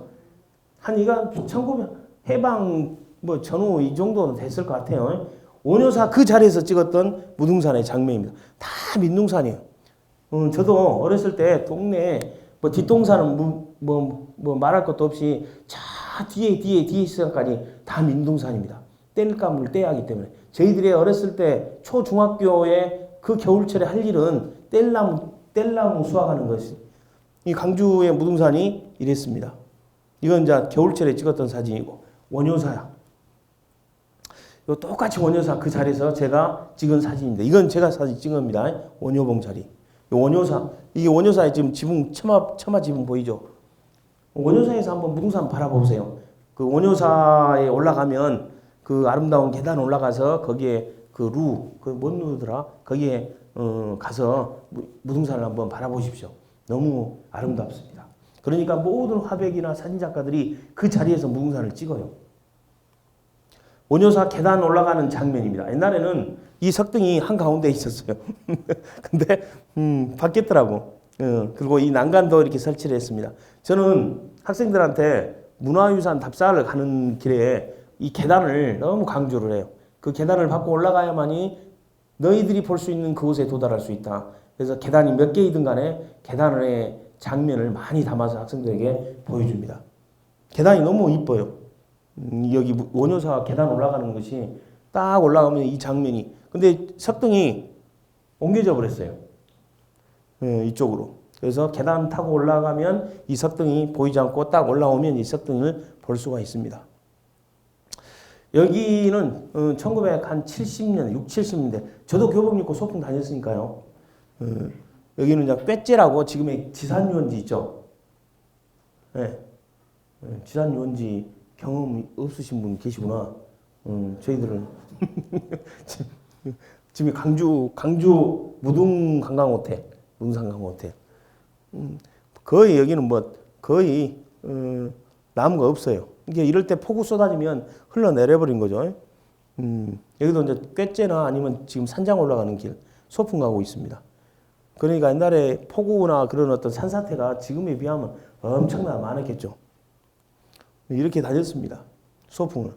한 이가 1900 해방 전후 이 정도는 됐을 것 같아요. 원효사 그 자리에서 찍었던 무등산의 장면입니다. 다 민둥산이에요. 저도 어렸을 때 동네에 뒷동산은 말할 것도 없이 저 뒤에 시간까지 다 민둥산입니다. 땔감을 떼야 하기 때문에. 저희들이 어렸을 때 초중학교에 그 겨울철에 할 일은 뗄나무 수확하는 것이. 이 강주의 무등산이 이랬습니다. 이건 이제 겨울철에 찍었던 사진이고 원효사야. 똑같이 원효사 그 자리에서 제가 찍은 사진입니다. 이건 제가 사진 찍은 겁니다. 원효봉 자리. 원효사. 이게 원효사의 지금 지붕 처마 지붕 보이죠? 원효사에서 한번 무등산 바라보세요. 그 원효사에 올라가면 그 아름다운 계단 올라가서 거기에 뭔 루더라? 거기에 가서 무등산을 한번 바라보십시오. 너무 아름답습니다. 그러니까 모든 화백이나 사진작가들이 그 자리에서 무등산을 찍어요. 원효사 계단 올라가는 장면입니다. 옛날에는 이 석등이 한가운데 있었어요. 근데 바뀌었더라고. 그리고 이 난간도 이렇게 설치를 했습니다. 저는 학생들한테 문화유산 답사를 가는 길에 이 계단을 너무 강조를 해요. 그 계단을 밟고 올라가야만이 너희들이 볼 수 있는 그곳에 도달할 수 있다. 그래서 계단이 몇 개이든 간에 계단의 장면을 많이 담아서 학생들에게 보여줍니다. 계단이 너무 이뻐요. 여기 원효사 계단 올라가는 것이 딱 올라가면 이 장면이. 근데 석등이 옮겨져 버렸어요. 이쪽으로. 그래서 계단 타고 올라가면 이 석등이 보이지 않고 딱 올라오면 이 석등을 볼 수가 있습니다. 여기는 1970년, 6, 70년대. 저도 교복 입고 소풍 다녔으니까요. 여기는 이제 꾀째라고 지금의 지산유원지 있죠. 네. 지산유원지 경험 없으신 분 계시구나. 저희들은 지금 강주 무등관광호텔, 무등산관광호텔. 거의 여기는 거의 나무가 없어요. 이게 이럴 때 폭우 쏟아지면 흘러내려버린 거죠. 여기도 이제 꾀째나 아니면 지금 산장 올라가는 길, 소풍 가고 있습니다. 그러니까 옛날에 폭우나 그런 어떤 산사태가 지금에 비하면 엄청나게 많았겠죠. 이렇게 다녔습니다. 소풍을.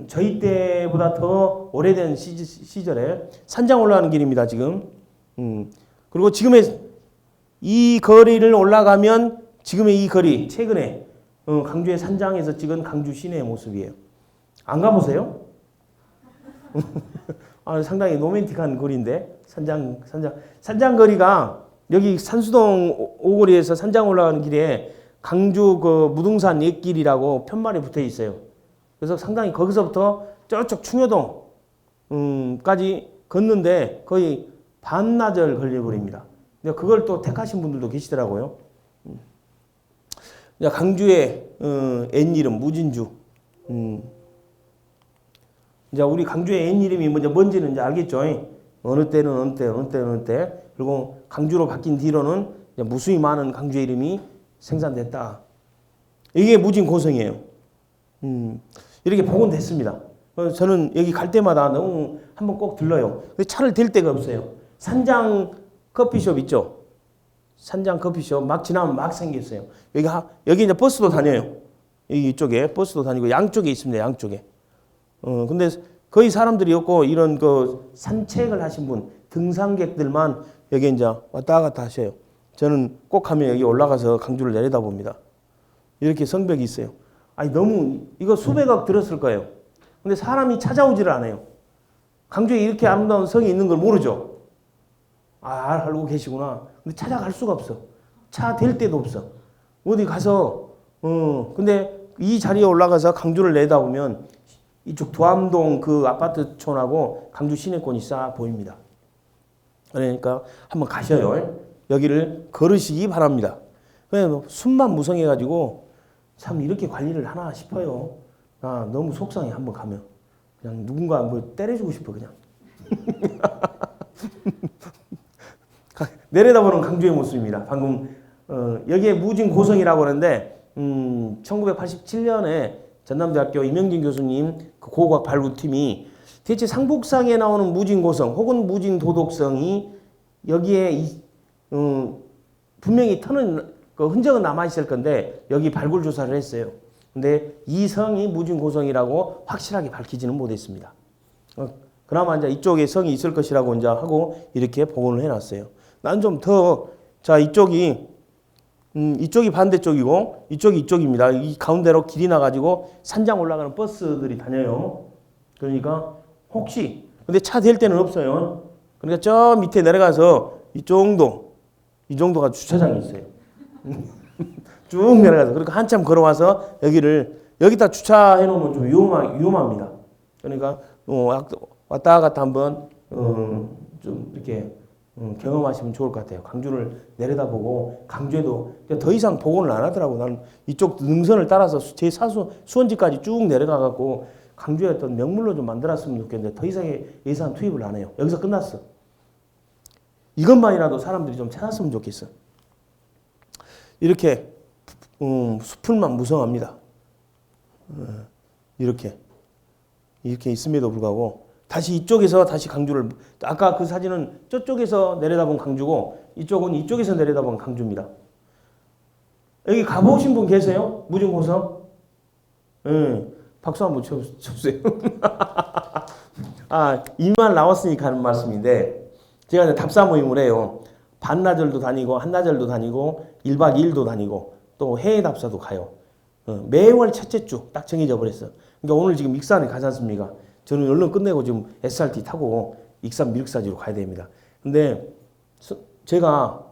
저희 때보다 더 오래된 시절에 산장 올라가는 길입니다. 지금. 그리고 지금의 이 거리를 올라가면 지금의 이 거리 최근에 강주의 산장에서 찍은 강주 시내의 모습이에요. 안 가보세요? 상당히 로맨틱한 거리인데 산장 거리가 여기 산수동 오거리에서 산장 올라가는 길에 강주 그 무등산 옛길이라고 편말이 붙어 있어요. 그래서 상당히 거기서부터 저쪽 충효동까지 걷는데 거의 반나절 걸려버립니다. 근데 그걸 또 택하신 분들도 계시더라고요. 강주의 옛 이름 무진주. 이제 우리 강주의 옛 이름이 뭔지는 이제 알겠죠. 어느 때는 어느 때, 어느 때는 어느 때. 그리고 강주로 바뀐 뒤로는 무수히 많은 강주의 이름이 생산됐다. 이게 무진고성이에요. 이렇게 복원됐습니다. 저는 여기 갈 때마다 너무 한번 꼭 들러요. 차를 댈 데가 없어요. 산장 커피숍 있죠? 산장 커피숍 막 지나면 막 생겼어요. 여기 이제 버스도 다녀요. 여기 이쪽에 버스도 다니고 양쪽에 있습니다. 양쪽에. 근데 거의 사람들이 없고 이런 그 산책을 하신 분, 등산객들만 여기 이제 왔다 갔다 하셔요. 저는 꼭 가면 여기 올라가서 강주를 내려다봅니다. 이렇게 성벽이 있어요. 아니 너무 이거 수백억 들었을 거예요. 근데 사람이 찾아오지를 않아요. 강주에 이렇게 아름다운 성이 있는 걸 모르죠. 알고 계시구나. 근데 찾아갈 수가 없어. 차 댈 데도 없어. 어디 가서 근데 이 자리에 올라가서 강주를 내다보면 이쪽 두암동 그 아파트촌하고 강주 시내권이 싹 보입니다. 그러니까 한번 가셔요. 여기를 걸으시기 바랍니다. 그냥 숨만 무성해가지고 참 이렇게 관리를 하나 싶어요. 나 너무 속상해. 한번 가면 그냥 누군가 뭐 때려주고 싶어 그냥. 내려다보는 강주의 모습입니다. 방금 여기에 무진고성이라고 하는데 1987년에 전남대학교 이명진 교수님 그 고고학 발굴팀이 대체 상북상에 나오는 무진고성 혹은 무진도덕성이 여기에 분명히 터는 그 흔적은 남아있을 건데 여기 발굴 조사를 했어요. 근데 이 성이 무진고성이라고 확실하게 밝히지는 못했습니다. 그나마 이제 이쪽에 성이 있을 것이라고 이제 하고 이렇게 복원을 해놨어요. 난 좀 더, 자, 이쪽이 반대쪽이고, 이쪽이 이쪽입니다. 이 가운데로 길이 나가지고 산장 올라가는 버스들이 다녀요. 그러니까, 혹시, 근데 차 댈 데는 없어요. 그러니까 저 밑에 내려가서 이 정도가 주차장이 있어요. 쭉 내려가서. 그러니까 한참 걸어와서 여기다 주차해 놓으면 좀 위험합니다. 그러니까, 왔다 갔다 한번, 좀 이렇게, 경험하시면 좋을 것 같아요. 강주를 내려다보고 강주에도 더 이상 복원을 안 하더라고. 나는 이쪽 능선을 따라서 제 수원지까지 쭉 내려가갖고 강주에 어떤 명물로 좀 만들었으면 좋겠는데 더 이상의 예산 투입을 안 해요. 여기서 끝났어. 이것만이라도 사람들이 좀 찾았으면 좋겠어. 이렇게 숲풀만 무성합니다. 이렇게 있음에도 불구하고 다시 이쪽에서 다시 강주를 아까 그 사진은 저쪽에서 내려다본 강주고 이쪽은 이쪽에서 내려다본 강주입니다. 여기 가보신 분 계세요? 무진고성? 박수 한번 쳐주세요. 이만 나왔으니까 하는 말씀인데 제가 답사 모임을 해요. 반나절도 다니고 한나절도 다니고 1박 2일도 다니고 또 해외 답사도 가요. 매월 첫째 주 딱 정해져 버렸어. 그러니까 오늘 지금 익산에 가지 않습니까? 저는 얼른 끝내고 지금 SRT 타고 익산 미륵사지로 가야 됩니다. 근데 제가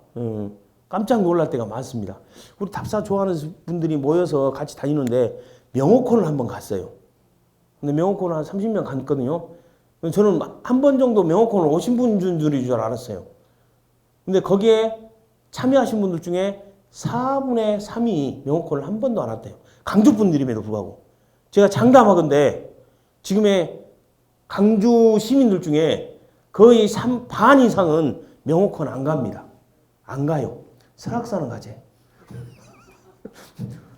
깜짝 놀랄 때가 많습니다. 우리 답사 좋아하는 분들이 모여서 같이 다니는데 명호콘을 한번 갔어요. 근데 명호콘을 한 30명 갔거든요. 저는 한 번 정도 명호콘을 오신 분들인 줄 알았어요. 근데 거기에 참여하신 분들 중에 4분의 3이 명호콘을 한 번도 안 왔대요. 강주 분들임에도 불구하고. 제가 장담하건대 지금의 강주 시민들 중에 거의 반 이상은 명호콘 안 갑니다. 안 가요. 설악산은 가지.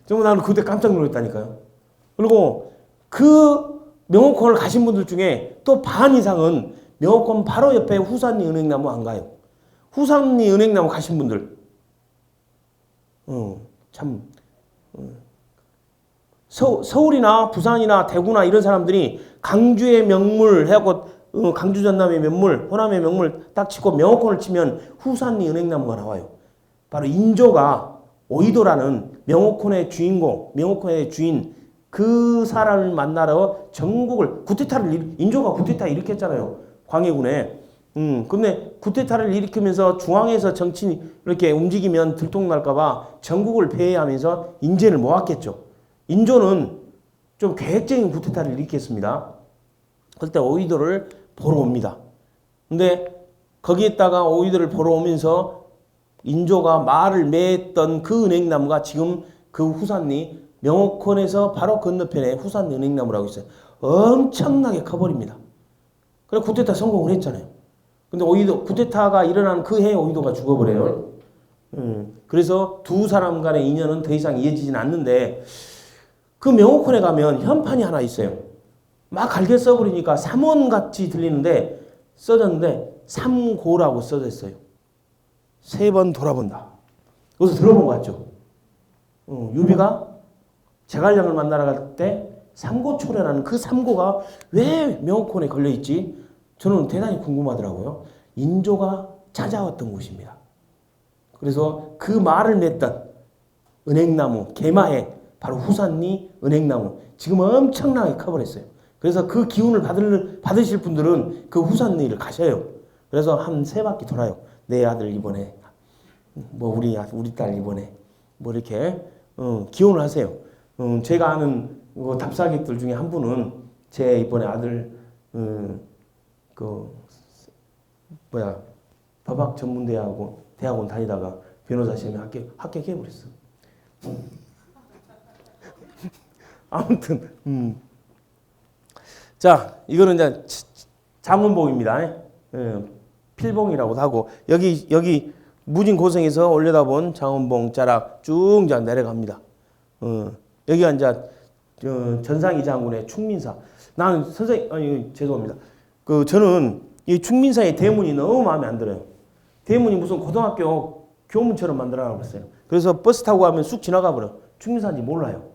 정말 나는 그때 깜짝 놀랐다니까요. 그리고 그 명호콘을 가신 분들 중에 또 반 이상은 명호콘 바로 옆에 후산리 은행나무 안 가요. 후산리 은행나무 가신 분들. 참. 서울이나 부산이나 대구나 이런 사람들이 강주의 명물 해갖고 강주 전남의 명물, 호남의 명물 딱 치고 명호콘을 치면 후산리 은행나무가 나와요. 바로 인조가 오이도라는 명호콘의 주인공, 명호콘의 주인 그 사람을 만나러 전국을 인조가 구테타 일으켰잖아요. 광해군에. 근데 구테타를 일으키면서 중앙에서 정치 이렇게 움직이면 들통날까봐 전국을 폐해하면서 인재를 모았겠죠. 인조는 좀 계획적인 구테타를 일으켰습니다. 그때 오이도를 보러 옵니다. 근데 거기에다가 오이들을 보러 오면서 인조가 말을 맺었던 그 은행나무가 지금 그 후산리 명옥원에서 바로 건너편에 후산 은행나무라고 있어요. 엄청나게 커버립니다. 그래 쿠데타 성공을 했잖아요. 근데 오이도 쿠데타가 일어난 그 해에 오이도가 죽어버려요. 그래서 두 사람 간의 인연은 더 이상 이어지진 않는데 그 명옥원에 가면 현판이 하나 있어요. 막 갈게 써버리니까 삼원같이 들리는데 써졌는데 삼고라고 써졌어요. 3번 돌아본다. 여기서 들어본 것 같죠? 유비가 제갈량을 만나러 갈 때 삼고초래라는 그 삼고가 왜 명옥원에 걸려있지? 저는 대단히 궁금하더라고요. 인조가 찾아왔던 곳입니다. 그래서 그 말을 맺던 은행나무, 개마에 바로 후산리 은행나무 지금 엄청나게 커버렸어요. 그래서 그 기운을 받으실 분들은 그 후산리를 가셔요. 그래서 한 3바퀴 돌아요. 내 아들 이번에 뭐 우리 딸 이번에 뭐 이렇게 기원을 하세요. 제가 아는 답사객들 중에 한 분은 제 이번에 아들 법학 대학원 다니다가 변호사 시험에 합격해 버렸어. 아무튼 자 이거는 이제 장원봉입니다. 필봉이라고도 하고 여기 무진 고성에서 올려다본 장원봉 자락 쭉 이제 내려갑니다. 여기가 이제 전상희 장군의 충민사. 나는 죄송합니다. 저는 이 충민사의 대문이 너무 마음에 안 들어요. 대문이 무슨 고등학교 교문처럼 만들어놔 버렸어요. 그래서 버스 타고 가면 쑥 지나가 버려. 충민사인지 몰라요.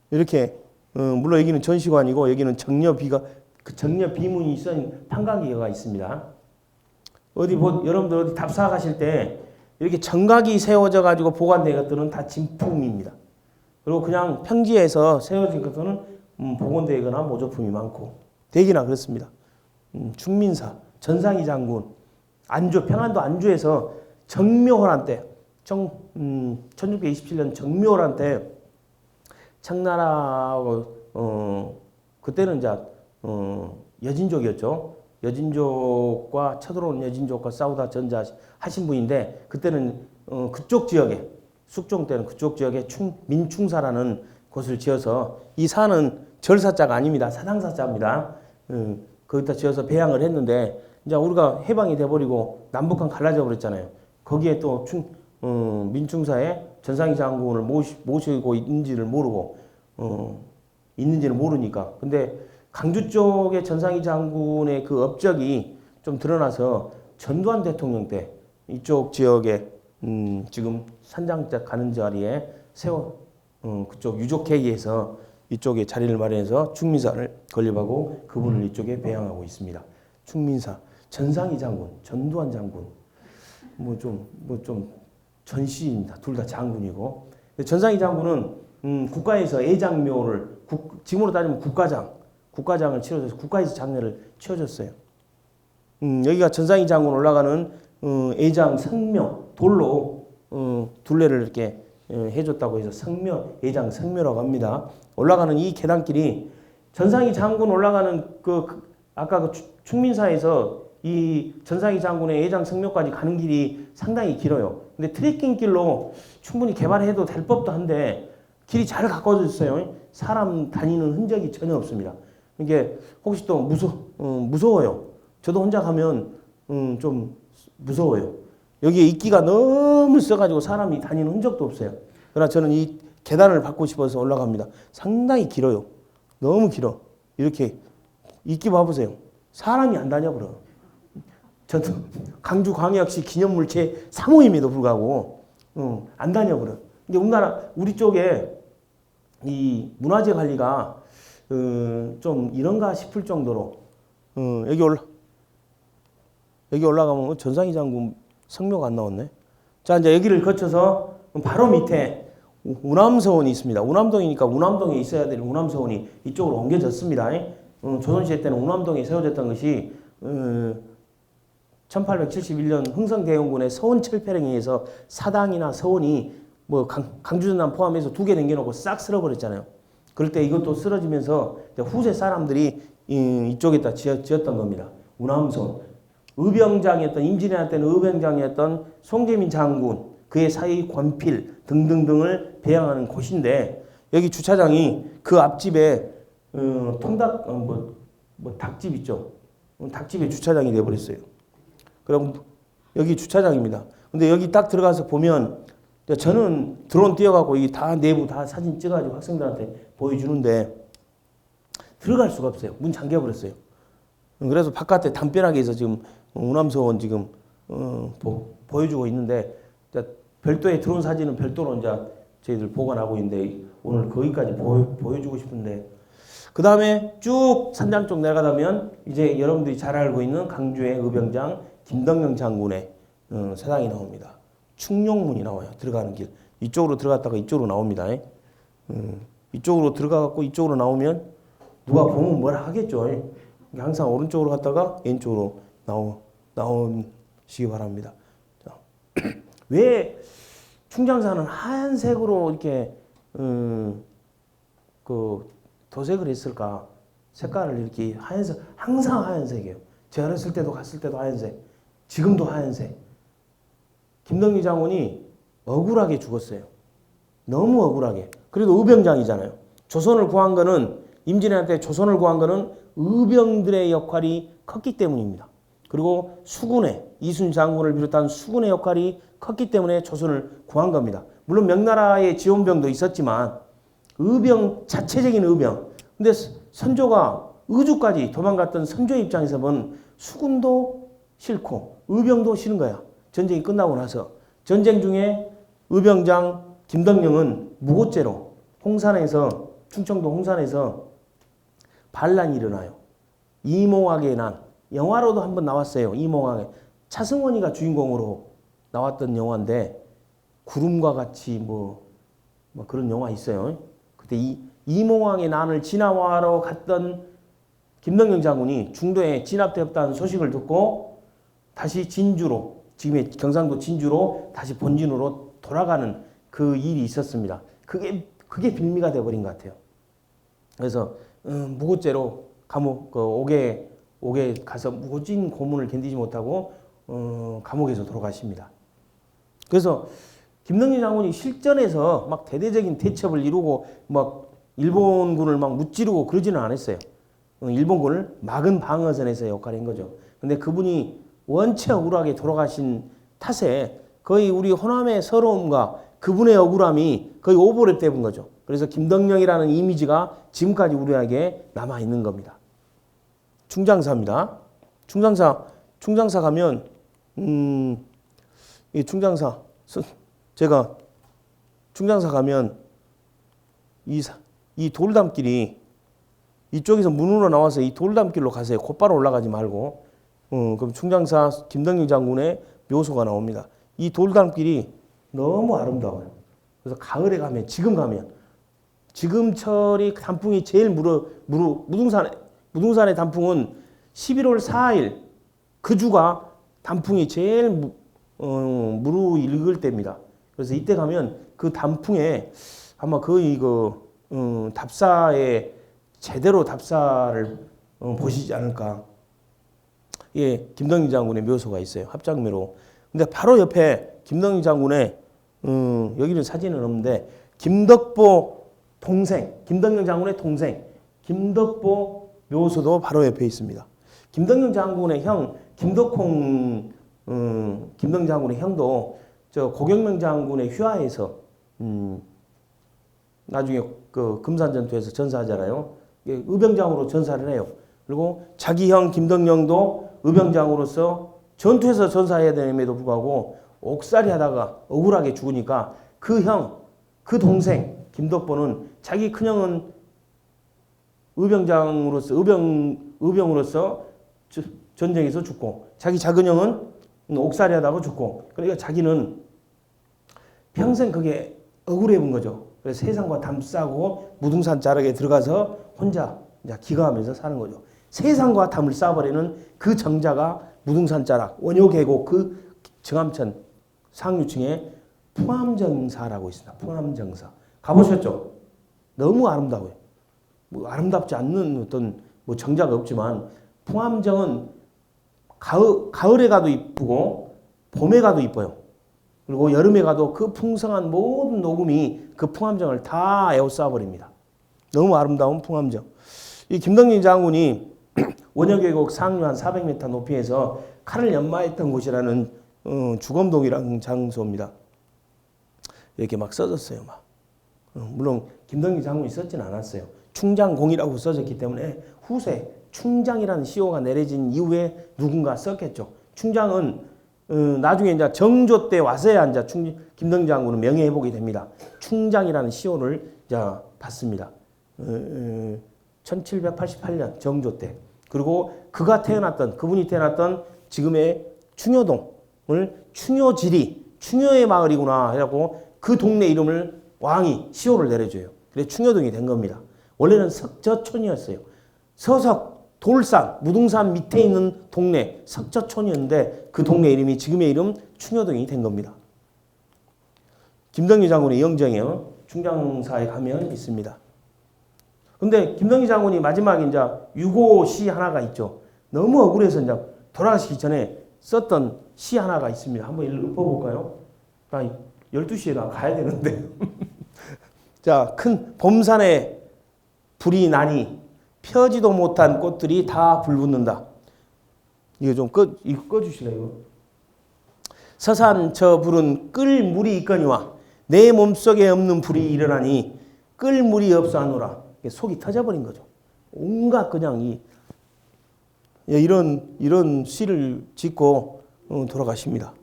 이렇게 물론 여기는 전시관이고 여기는 정녀 비문이 쓴 판각기가 있습니다. 여러분들 어디 답사 가실 때 이렇게 정각이 세워져 가지고 보관된 것들은 다 진품입니다. 그리고 그냥 평지에서 세워진 것들은 복원되거나 모조품이 많고 대기나 그렇습니다. 충민사, 전상희 장군, 평안도 안주에서 정묘호란 때, 1627년 정묘호란 때 청나라하고 그때는 이제 여진족이었죠. 여진족과 쳐들어온 여진족과 싸우다 전자하신 분인데 그때는 그쪽 지역에 숙종 때는 그쪽 지역에 민충사라는 곳을 지어서 이 사는 절사자가 아닙니다. 사당사자입니다. 거기다 지어서 배양을 했는데 이제 우리가 해방이 돼버리고 남북한 갈라져 버렸잖아요. 거기에 또 민충사에 전상희 장군을 모시고 있는지를 모르니까. 근데 강주 쪽의 전상희 장군의 그 업적이 좀 드러나서 전두환 대통령 때 이쪽 지역에 지금 산장작 가는 자리에 그쪽 유족회의에서 이쪽에 자리를 마련해서 충민사를 건립하고 그분을 이쪽에 배양하고 있습니다. 충민사, 전상희 장군, 전두환 장군, 뭐 좀 전시입니다. 둘 다 장군이고. 전상희 장군은 국가에서 애장묘를 지금으로 따지면 국가장을 치러줘서 국가에서 장례를 치러줬어요. 여기가 전상희 장군 올라가는 애장 성묘 돌로 둘레를 이렇게 해줬다고 해서 애장 성묘라고 합니다. 올라가는 이 계단길이 전상희 장군 올라가는 아까 그 충민사에서 이 전상희 장군의 애장 성묘까지 가는 길이 상당히 길어요. 근데 트레킹 길로 충분히 개발해도 될 법도 한데 길이 잘 가꿔졌어요. 사람 다니는 흔적이 전혀 없습니다. 이게 혹시 또 무서워요. 저도 혼자 가면 좀 무서워요. 여기에 이끼가 너무 써가지고 사람이 다니는 흔적도 없어요. 그러나 저는 이 계단을 밟고 싶어서 올라갑니다. 상당히 길어요. 너무 길어. 이렇게 이끼 봐보세요. 사람이 안 다녀버려. 저도 강주광역시 기념물 제3호임에도 불구하고 안 다녀버려. 근데 우리 쪽에 이 문화재 관리가 좀 이런가 싶을 정도로 여기 올라가면 전상희 장군 성묘가 안 나왔네. 자, 이제 여기를 거쳐서 바로 밑에 우남서원이 있습니다. 우남동이니까 우남동에 있어야 될 우남서원이 이쪽으로 옮겨졌습니다. 조선시대 때는 우남동에 세워졌던 것이 1871년 흥성대원군의 서원철폐령에 의해서 사당이나 서원이 뭐 강주전남 포함해서 2개 남겨놓고 싹 쓸어버렸잖아요. 그럴 때 이것도 쓰러지면서 후세 사람들이 이쪽에다 지었던 겁니다. 운암선, 의병장이었던 임진왜란 때는 의병장이었던 송재민 장군, 그의 사위 권필 등등등을 배양하는 곳인데 여기 주차장이 그 앞집에 닭집 있죠. 닭집에 주차장이 돼버렸어요. 그럼 여기 주차장입니다. 근데 여기 딱 들어가서 보면 저는 드론 띄워갖고 이 다 내부 다 사진 찍어가지고 학생들한테 보여주는데 들어갈 수가 없어요. 문 잠겨버렸어요. 그래서 바깥에 담벼락에서 지금 운암소원 지금 보여주고 있는데 별도의 드론 사진은 별도로 이제 저희들 보관하고 있는데 오늘 거기까지 보여주고 싶은데 그 다음에 쭉 산장 쪽 내려가다면 이제 여러분들이 잘 알고 있는 강주의 의병장 김덕령 장군의 사당이 나옵니다. 충룡문이 나와요. 들어가는 길. 이쪽으로 들어갔다가 이쪽으로 나옵니다. 이쪽으로 들어가갖고 이쪽으로 나오면 누가 보면 뭐라 하겠죠. 항상 오른쪽으로 갔다가 왼쪽으로 나오시기 바랍니다. 자, 왜 충장사는 하얀색으로 이렇게 그 도색을 했을까? 색깔을 이렇게 하얀색, 항상 하얀색이에요. 제가 어렸을 때도 갔을 때도 하얀색, 지금도 하얀색. 김덕리 장군이 억울하게 죽었어요. 너무 억울하게. 그래도 의병장이잖아요. 조선을 구한 거는 임진왜란 때 조선을 구한 거는 의병들의 역할이 컸기 때문입니다. 그리고 수군의 이순 장군을 비롯한 수군의 역할이 컸기 때문에 조선을 구한 겁니다. 물론 명나라의 지원병도 있었지만 의병 자체적인 의병. 근데 선조가 의주까지 도망갔던 선조의 입장에서 보면 수군도 싫고 의병도 싫은 거야. 전쟁이 끝나고 나서 전쟁 중에 의병장 김덕령은 무고죄로 홍산에서 충청도 홍산에서 반란이 일어나요. 이몽학의 난. 영화로도 한번 나왔어요. 이몽학의. 차승원이가 주인공으로 나왔던 영화인데 구름과 같이 뭐 그런 영화 있어요. 그때 이몽학의 난을 진압하러 갔던 김덕령 장군이 중도에 진압되었다는 소식을 듣고 다시 진주로 지금의 경상도 진주로 다시 본진으로 돌아가는 그 일이 있었습니다. 그게 빌미가 돼버린 것 같아요. 그래서 무고죄로 감옥 옥에 가서 무고진 고문을 견디지 못하고 감옥에서 돌아가십니다. 그래서 김덕령 장군이 실전에서 막 대대적인 대첩을 이루고 막 일본군을 막 무찌르고 그러지는 않았어요. 일본군을 막은 방어선에서 역할을 한 거죠. 근데 그분이 원체 억울하게 돌아가신 탓에 거의 우리 호남의 서러움과 그분의 억울함이 거의 오버랩 되는 거죠. 그래서 김덕령이라는 이미지가 지금까지 우리에게 남아있는 겁니다. 충장사입니다. 충장사 가면 이 충장사 제가 충장사 가면 이 돌담길이 이쪽에서 문으로 나와서 이 돌담길로 가세요. 곧바로 올라가지 말고 그럼 충장사 김덕령 장군의 묘소가 나옵니다. 이 돌담길이 너무 아름다워요. 그래서 가을에 가면 지금철이 단풍이 제일 무등산의 단풍은 11월 4일 그 주가 단풍이 제일 무르익을 때입니다. 그래서 이때 가면 그 단풍에 아마 거의 답사에 제대로 답사를 보시지 않을까. 예, 김덕령 장군의 묘소가 있어요. 합장묘로. 근데 바로 옆에 김덕령 장군의 여기는 사진은 없는데 김덕보 동생, 김덕령 장군의 동생 김덕보 묘소도 바로 옆에 있습니다. 김덕령 장군의 형 김덕홍 김덕령 장군의 형도 저 고경명 장군의 휘하에서 나중에 그 금산전투에서 전사하잖아요. 의병장으로 전사를 해요. 그리고 자기 형 김덕령도 의병장으로서 전투에서 전사해야 됨에도 불구하고 옥살이 하다가 억울하게 죽으니까 그 형, 그 동생 김덕보는 자기 큰형은 의병으로서 전쟁에서 죽고 자기 작은 형은 옥살이 하다가 죽고 그러니까 자기는 평생 그게 억울해 본 거죠. 그래서 세상과 담싸고 무등산 자락에 들어가서 혼자 기거하면서 사는 거죠. 세상과 담을 쌓아버리는 그 정자가 무등산 자락, 원효계곡 그 정암천 상류층에 풍암정사라고 있습니다. 풍암정사. 가보셨죠? 너무 아름다워요. 아름답지 않는 어떤 정자가 없지만 풍암정은 가을에 가도 이쁘고 봄에 가도 이뻐요. 그리고 여름에 가도 그 풍성한 모든 녹음이 그 풍암정을 다 에워싸 버립니다. 너무 아름다운 풍암정. 이 김덕림 장군이 원효계곡 상류 한 400m 높이에서 칼을 연마했던 곳이라는 주검동이라는 장소입니다. 이렇게 막 써졌어요. 막. 물론 김덕림 장군이 썼지는 않았어요. 충장공이라고 써졌기 때문에 후세 충장이라는 시호가 내려진 이후에 누군가 썼겠죠. 충장은 나중에 이제 정조 때 와서야 이제 김덕림 장군은 명예회복이 됩니다. 충장이라는 시호를 이제 받습니다. 1788년 정조 때. 그리고 그분이 태어났던 지금의 충효동을 충효지리, 충효의 마을이구나 해갖고 그 동네 이름을 왕이 시호를 내려줘요. 그래서 충효동이 된 겁니다. 원래는 석저촌이었어요. 서석, 돌산, 무등산 밑에 있는 동네 석저촌이었는데 그 동네 이름이 지금의 이름 충효동이 된 겁니다. 김덕림 장군의 영정이요. 충장사에 가면 있습니다. 근데 김덕림 장군이 마지막에 이제 유고 시 하나가 있죠. 너무 억울해서 이제 돌아가시기 전에 썼던 시 하나가 있습니다. 한번 읽어볼까요? 12시에 나 가야 되는데. 자, 큰 봄산에 불이 나니 펴지도 못한 꽃들이 다 불붙는다. 이거 좀 이거 꺼주실래요? 서산 저 불은 끌 물이 있거니와 내 몸속에 없는 불이 일어나니 끌 물이 없어 하노라. 속이 터져버린 거죠. 온갖 그냥 이런 시를 짓고 돌아가십니다.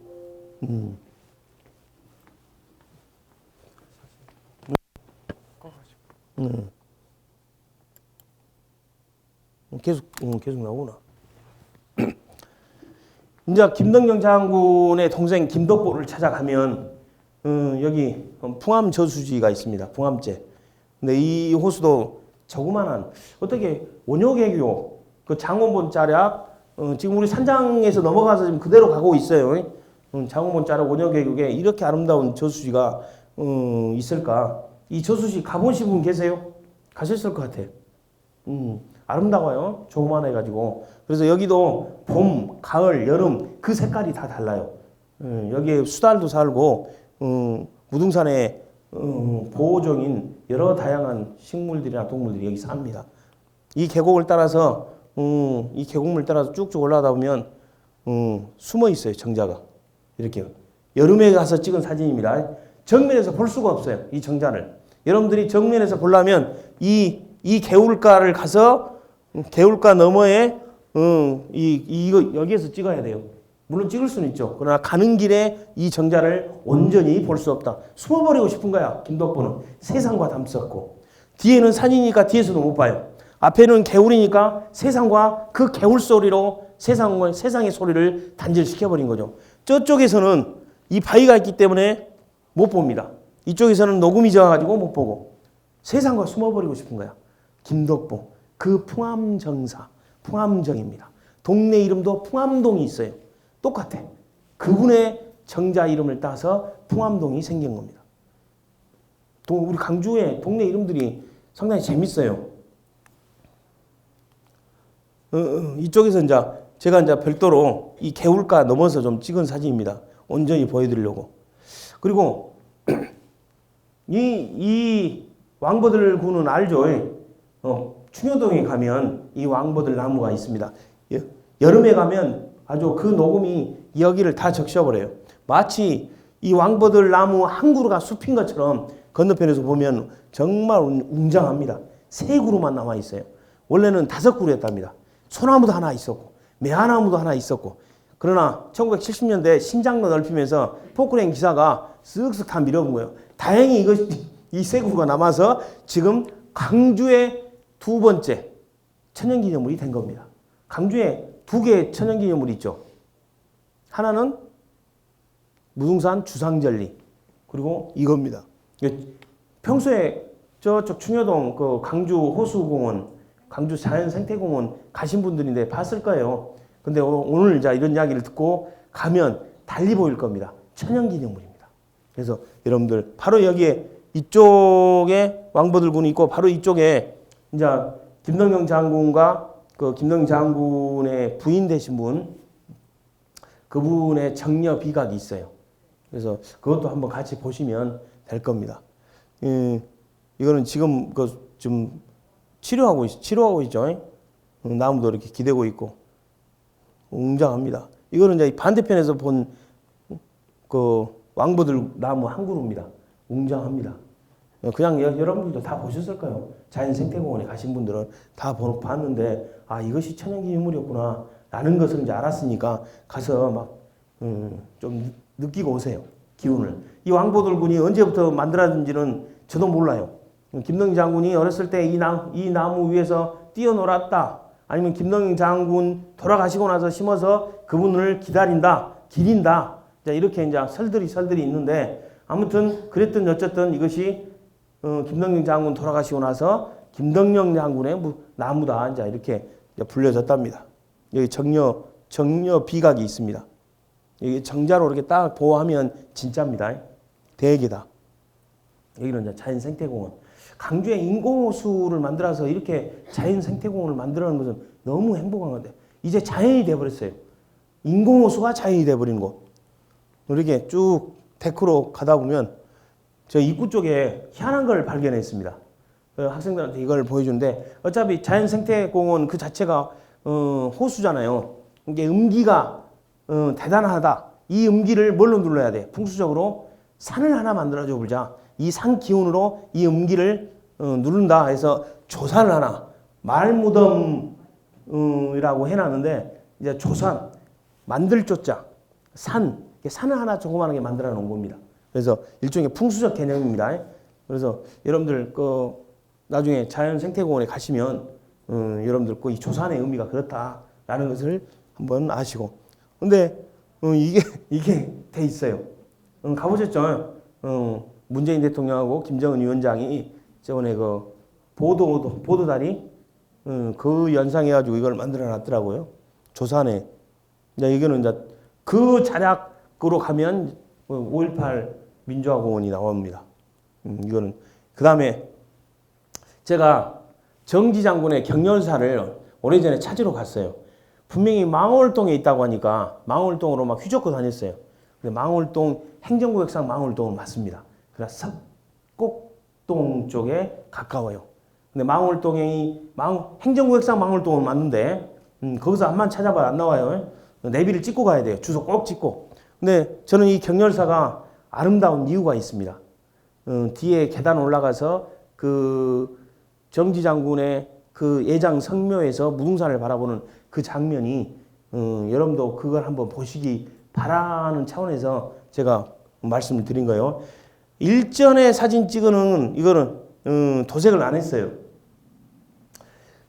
계속 나오구나. 이제 김덕령 장군의 동생 김덕보를 찾아가면 여기 풍암 저수지가 있습니다. 풍암제. 근데 이 호수도 조그만한 어떻게 원효계교 그 장원본 자락 지금 우리 산장에서 넘어가서 지금 그대로 가고 있어요. 장원본 자락 원효계교에 이렇게 아름다운 저수지가 있을까? 이 저수지 가보신 분 계세요? 가셨을 것 같아. 아름다워요. 조그만해가지고. 그래서 여기도 봄, 가을, 여름 그 색깔이 다 달라요. 여기에 수달도 살고 무등산에 보호종인 여러 다양한 식물들이나 동물들이 여기 삽니다. 이 계곡을 따라서 이 계곡물 따라서 쭉쭉 올라가다 보면 숨어 있어요. 정자가 이렇게 여름에 가서 찍은 사진입니다. 정면에서 볼 수가 없어요. 이 정자를 여러분들이 정면에서 보려면 이 개울가를 가서 개울가 너머에 이거 여기에서 찍어야 돼요. 물론 찍을 수는 있죠. 그러나 가는 길에 이 정자를 온전히 볼 수 없다. 숨어버리고 싶은 거야. 김덕보는 세상과 담섰고 뒤에는 산이니까 뒤에서도 못 봐요. 앞에는 개울이니까 세상과 그 개울 소리로 세상의 소리를 단절시켜버린 거죠. 저쪽에서는 이 바위가 있기 때문에 못 봅니다. 이쪽에서는 녹음이 져가지고 못 보고 세상과 숨어버리고 싶은 거야. 김덕보 그 풍암정사 풍암정입니다. 동네 이름도 풍암동이 있어요. 똑같아. 그분의 정자 이름을 따서 풍암동이 생긴 겁니다. 우리 강주의 동네 이름들이 상당히 재밌어요. 이쪽에서 이제 제가 이제 별도로 이 개울가 넘어서 좀 찍은 사진입니다. 온전히 보여드리려고. 그리고 이 왕버들 군은 알죠? 충효동에 가면 이 왕버들 나무가 있습니다. 여름에 가면 아주 그 녹음이 여기를 다 적셔버려요. 마치 이 왕버들 나무 한 그루가 숲인 것처럼 건너편에서 보면 정말 웅장합니다. 3그루만 남아 있어요. 원래는 5그루였답니다. 소나무도 하나 있었고 매화나무도 하나 있었고 그러나 1970년대 신장로 넓히면서 포크레인 기사가 쓱쓱 다 밀어본 거예요. 다행히 이 3그루가 남아서 지금 강주의 2번째 천연기념물이 된 겁니다. 강주에 2개의 천연기념물이 있죠. 하나는 무등산 주상절리 그리고 이겁니다. 평소에 저쪽 충효동 그 강주 호수공원 강주 자연생태공원 가신 분들인데 봤을 거예요. 근데 오늘 이런 이야기를 듣고 가면 달리 보일 겁니다. 천연기념물입니다. 그래서 여러분들 바로 여기에 이쪽에 왕버들군이 있고 바로 이쪽에 이제 김덕령 장군과 그 김덕령 장군의 부인 되신 분 그분의 정려 비각이 있어요. 그래서 그것도 한번 같이 보시면 될 겁니다. 이거는 지금 좀 치료하고 있죠. 나무도 이렇게 기대고 있고 웅장합니다. 이거는 이제 반대편에서 본 그 왕보들 나무 한 그루입니다. 웅장합니다. 그냥 여러분들도 다 보셨을 거예요. 자연생태공원에 가신 분들은 다 봤는데 아 이것이 천연기념물이었구나 라는 것을 이제 알았으니까 가서 막 좀 느끼고 오세요. 기운을. 이 왕보들군이 언제부터 만들어진지는 저도 몰라요. 김동인 장군이 어렸을 때 이 나무 위에서 뛰어놀았다. 아니면 김동인 장군 돌아가시고 나서 심어서 그분을 기린다. 이렇게 이제 설들이 있는데 아무튼 그랬든 어쨌든 이것이 김덕령 장군 돌아가시고 나서 김덕령 장군의 나무다. 이제 이렇게 불려졌답니다. 여기 정려 비각이 있습니다. 여기 정자로 이렇게 딱 보호하면 진짜입니다. 대개다. 여기는 이제 자연생태공원. 강주에 인공호수를 만들어서 이렇게 자연생태공원을 만들어놓은 것은 너무 행복한 건데 이제 자연이 돼버렸어요. 인공호수가 자연이 돼버리는 곳. 이렇게 쭉 데크로 가다 보면 저 입구 쪽에 희한한 걸 발견했습니다. 학생들한테 이걸 보여주는데 어차피 자연생태공원 그 자체가 호수잖아요. 이게 음기가 대단하다. 이 음기를 뭘로 눌러야 돼? 풍수적으로 산을 하나 만들어줘 보자. 이 산 기운으로 이 음기를 누른다 해서 조산을 하나 말무덤이라고 해놨는데 이제 조산 만들 조자 산을 하나 조그마하게 만들어 놓은 겁니다. 그래서 일종의 풍수적 개념입니다. 그래서 여러분들 나중에 자연생태공원에 가시면 여러분들 이 조산의 의미가 그렇다라는 것을 한번 아시고 근데 이게 돼 있어요. 가보셨죠? 문재인 대통령하고 김정은 위원장이 저번에 그 보도다리 그 연상해가지고 이걸 만들어 놨더라고요. 조산에. 이제 이거는 이제 그 자락으로 가면 5.18 민주화공원이 나옵니다. 이거는 그 다음에 제가 정지 장군의 경렬사를 오래전에 찾으러 갔어요. 분명히 망월동에 있다고 하니까 망월동으로 막 휘젓고 다녔어요. 근데 망월동 행정구역상 망월동은 맞습니다. 그래서 석곡동 쪽에 가까워요. 근데 망월동이 행정구역상 망월동은 맞는데 거기서 암만 찾아봐야 안 나와요. 내비를 찍고 가야 돼요. 주소 꼭 찍고. 근데 저는 이 경렬사가 아름다운 이유가 있습니다. 뒤에 계단 올라가서 그 정지 장군의 그 예장 성묘에서 무등산을 바라보는 그 장면이 여러분도 그걸 한번 보시기 바라는 차원에서 제가 말씀을 드린 거예요. 일전에 사진 찍어놓은 이거는 도색을 안 했어요.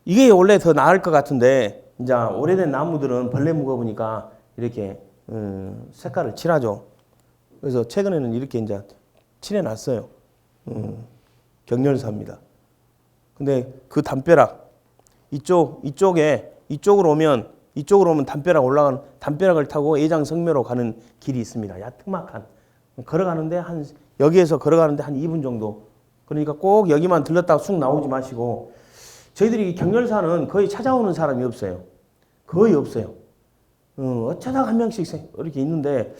이게 원래 더 나을 것 같은데 이제 오래된 나무들은 벌레 묵어보니까 이렇게 색깔을 칠하죠. 그래서 최근에는 이렇게 이제 칠해놨어요. 경렬사입니다. 근데 그 담벼락 이쪽으로 오면 담벼락을 타고 예장 성묘로 가는 길이 있습니다. 야트막한 여기에서 걸어가는데 한 2분 정도. 그러니까 꼭 여기만 들렀다가 쑥 나오지 마시고 저희들이 경렬사는 거의 찾아오는 사람이 없어요. 거의 없어요. 어쩌다가 한 명씩 이렇게 있는데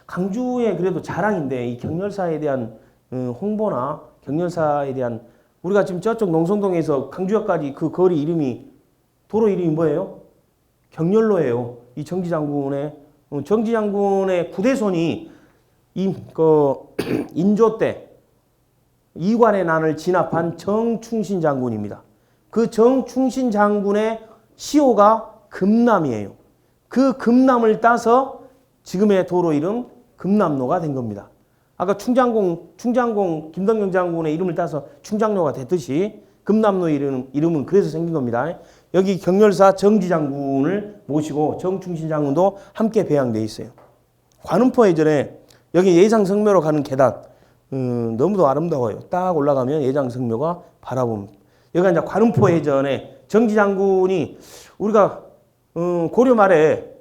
강주의 그래도 자랑인데 이 경렬사에 대한 홍보나 경렬사에 대한 우리가 지금 저쪽 농성동에서 강주역까지 그 거리 이름이 도로 이름이 뭐예요? 경렬로예요. 이 정지 장군의 구대손이 인조 때 이관의 난을 진압한 정충신 장군입니다. 그 정충신 장군의 시호가 금남이에요. 그 금남을 따서 지금의 도로 이름 금남로가 된 겁니다. 아까 충장공 김덕령 장군의 이름을 따서 충장로가 됐듯이 금남로 이름은 그래서 생긴 겁니다. 여기 경렬사 정지 장군을 모시고 정충신 장군도 함께 배양되어 있어요. 관음포 예전에 여기 예장성묘로 가는 계단 너무도 아름다워요. 딱 올라가면 예장성묘가 바라봅니다. 여기가 이제 관음포 예전에 정지 장군이 우리가 고려 말에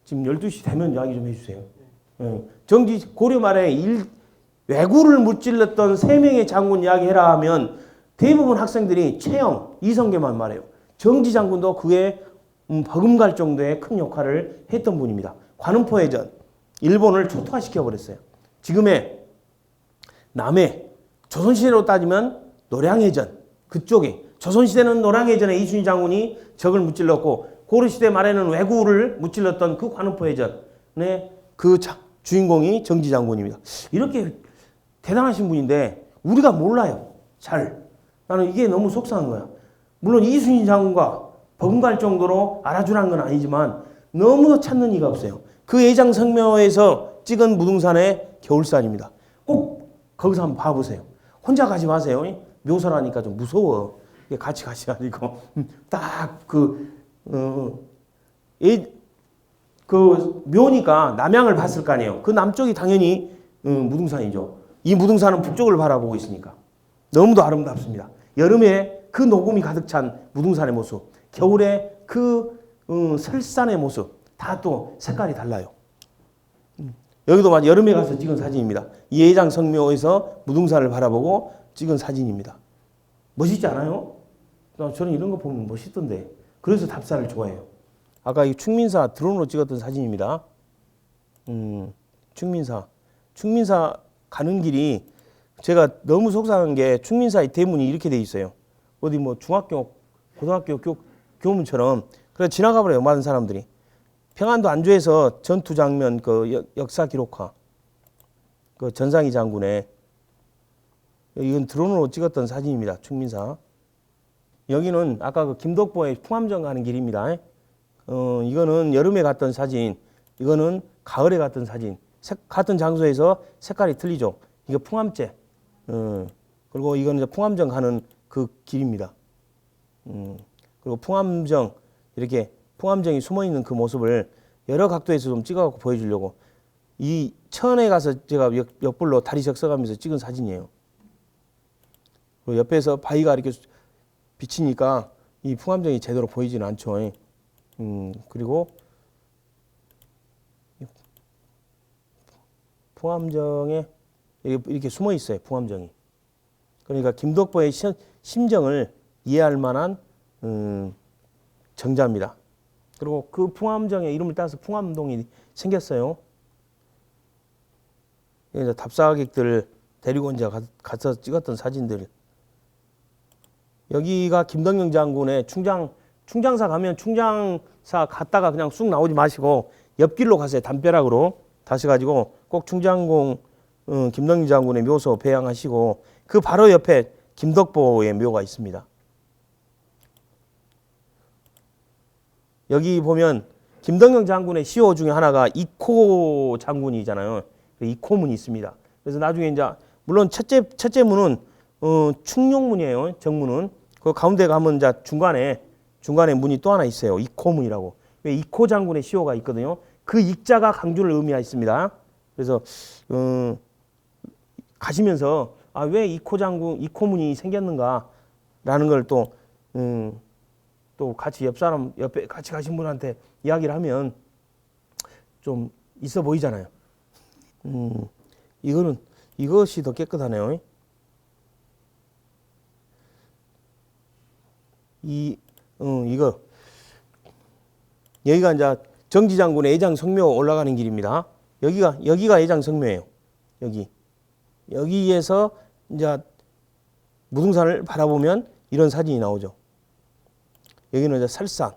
지금 12시 되면 이야기 좀 해주세요. 고려 말에 왜구를 무찔렀던 3명의 장군 이야기해라 하면 대부분 학생들이 최영, 이성계만 말해요. 정지 장군도 그에 버금갈 정도의 큰 역할을 했던 분입니다. 관음포 해전, 일본을 초토화시켜 버렸어요. 지금의 남해, 조선시대로 따지면 노량해전 그쪽에, 조선시대는 노량해전에 이순신 장군이 적을 무찔렀고 고려시대 말에는 왜구를 무찔렀던 그 관음포 해전의 그 주인공이 정지 장군입니다. 이렇게 대단하신 분인데 우리가 몰라요. 잘. 나는 이게 너무 속상한 거야. 물론 이순신 장군과 버금갈 정도로 알아주라는 건 아니지만 너무 찾는 이가 없어요. 그 예장성묘에서 찍은 무등산의 겨울산입니다. 꼭 거기서 한번 봐보세요. 혼자 가지 마세요. 묘사라니까 좀 무서워. 같이 가시가지고 딱 묘니까 남양을 봤을 거 아니에요. 그 남쪽이 당연히 무등산이죠. 이 무등산은 북쪽을 바라보고 있으니까 너무도 아름답습니다. 여름에 그 녹음이 가득 찬 무등산의 모습, 겨울에 그 설산의 모습 다 또 색깔이 달라요. 여기도 마치 여름에 가서 찍은 사진입니다. 예장 성묘에서 무등산을 바라보고 찍은 사진입니다. 멋있지 않아요? 저는 이런 거 보면 멋있던데. 그래서 답사를 좋아해요. 아까 이 충민사 드론으로 찍었던 사진입니다. 충민사 가는 길이 제가 너무 속상한 게 충민사의 대문이 이렇게 돼 있어요. 어디 뭐 중학교, 고등학교 교문처럼. 그래서 지나가 버려요. 많은 사람들이. 평안도 안주에서 전투 장면 그 역사 기록화. 그 전상희 장군의 이건 드론으로 찍었던 사진입니다. 충민사. 여기는 아까 그 김덕보의 풍암정 가는 길입니다. 이거는 여름에 갔던 사진, 이거는 가을에 갔던 사진. 같은 장소에서 색깔이 틀리죠. 이거 풍암제. 그리고 이거는 이제 풍암정 가는 그 길입니다. 그리고 풍암정, 이렇게 풍암정이 숨어 있는 그 모습을 여러 각도에서 좀 찍어갖고 보여주려고 이 천에 가서 제가 역불로 다리 적셔가면서 찍은 사진이에요. 그리고 옆에서 바위가 이렇게 비치니까 이 풍암정이 제대로 보이지는 않죠. 그리고 풍암정에 이렇게 숨어 있어요. 풍암정이. 그러니까 김덕보의 심정을 이해할 만한 정자입니다. 그리고 그 풍암정의 이름을 따서 풍암동이 생겼어요. 이제 답사객들 데리고 이제 가서 찍었던 사진들. 여기가 김덕영 장군의 충장사 가면 충장사 갔다가 그냥 쑥 나오지 마시고 옆길로 가세요. 담벼락으로 다시 가지고 꼭 충장공 김덕영 장군의 묘소 배양하시고 그 바로 옆에 김덕보의 묘가 있습니다. 여기 보면 김덕영 장군의 시호 중에 하나가 이코 장군이잖아요. 이코문이 있습니다. 그래서 나중에 이제 물론 첫째 문은 충룡문이에요. 정문은 그 가운데 가면 이제 중간에 문이 또 하나 있어요. 이코문이라고. 이코 장군의 시호가 있거든요. 그 익자가 강주를 의미했습니다. 그래서 가시면서 왜 이코문이 생겼는가라는 걸 또 같이 옆에 같이 가신 분한테 이야기를 하면 좀 있어 보이잖아요. 이것이 더 깨끗하네요. 이거 여기가 이제 정지 장군의 예장 성묘 올라가는 길입니다. 여기가 예장 성묘예요. 여기에서 이제 무등산을 바라보면 이런 사진이 나오죠. 여기는 이제 설산.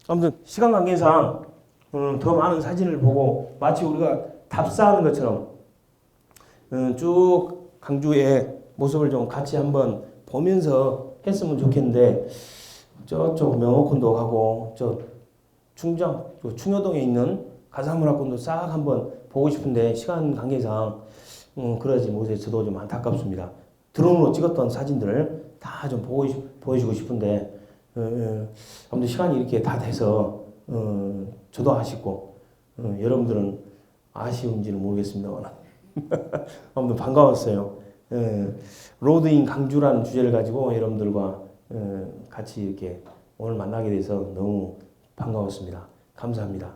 아무튼 시간 관계상 더 많은 사진을 보고 마치 우리가 답사하는 것처럼 쭉 강주의 모습을 좀 같이 한번 보면서 했으면 좋겠는데 저쪽 명호콘도 가고 저 충효동에 있는 가사문화콘도 싹 한번 보고 싶은데 시간 관계상 그러지 못해서 저도 좀 안타깝습니다. 드론으로 찍었던 사진들을 다 좀 보여주고 싶은데 아무튼 시간이 이렇게 다 돼서 저도 아쉽고 여러분들은 아쉬운지는 모르겠습니다만 아무튼 반가웠어요. 로드인 강주라는 주제를 가지고 여러분들과 같이 이렇게 오늘 만나게 돼서 너무 반가웠습니다. 감사합니다.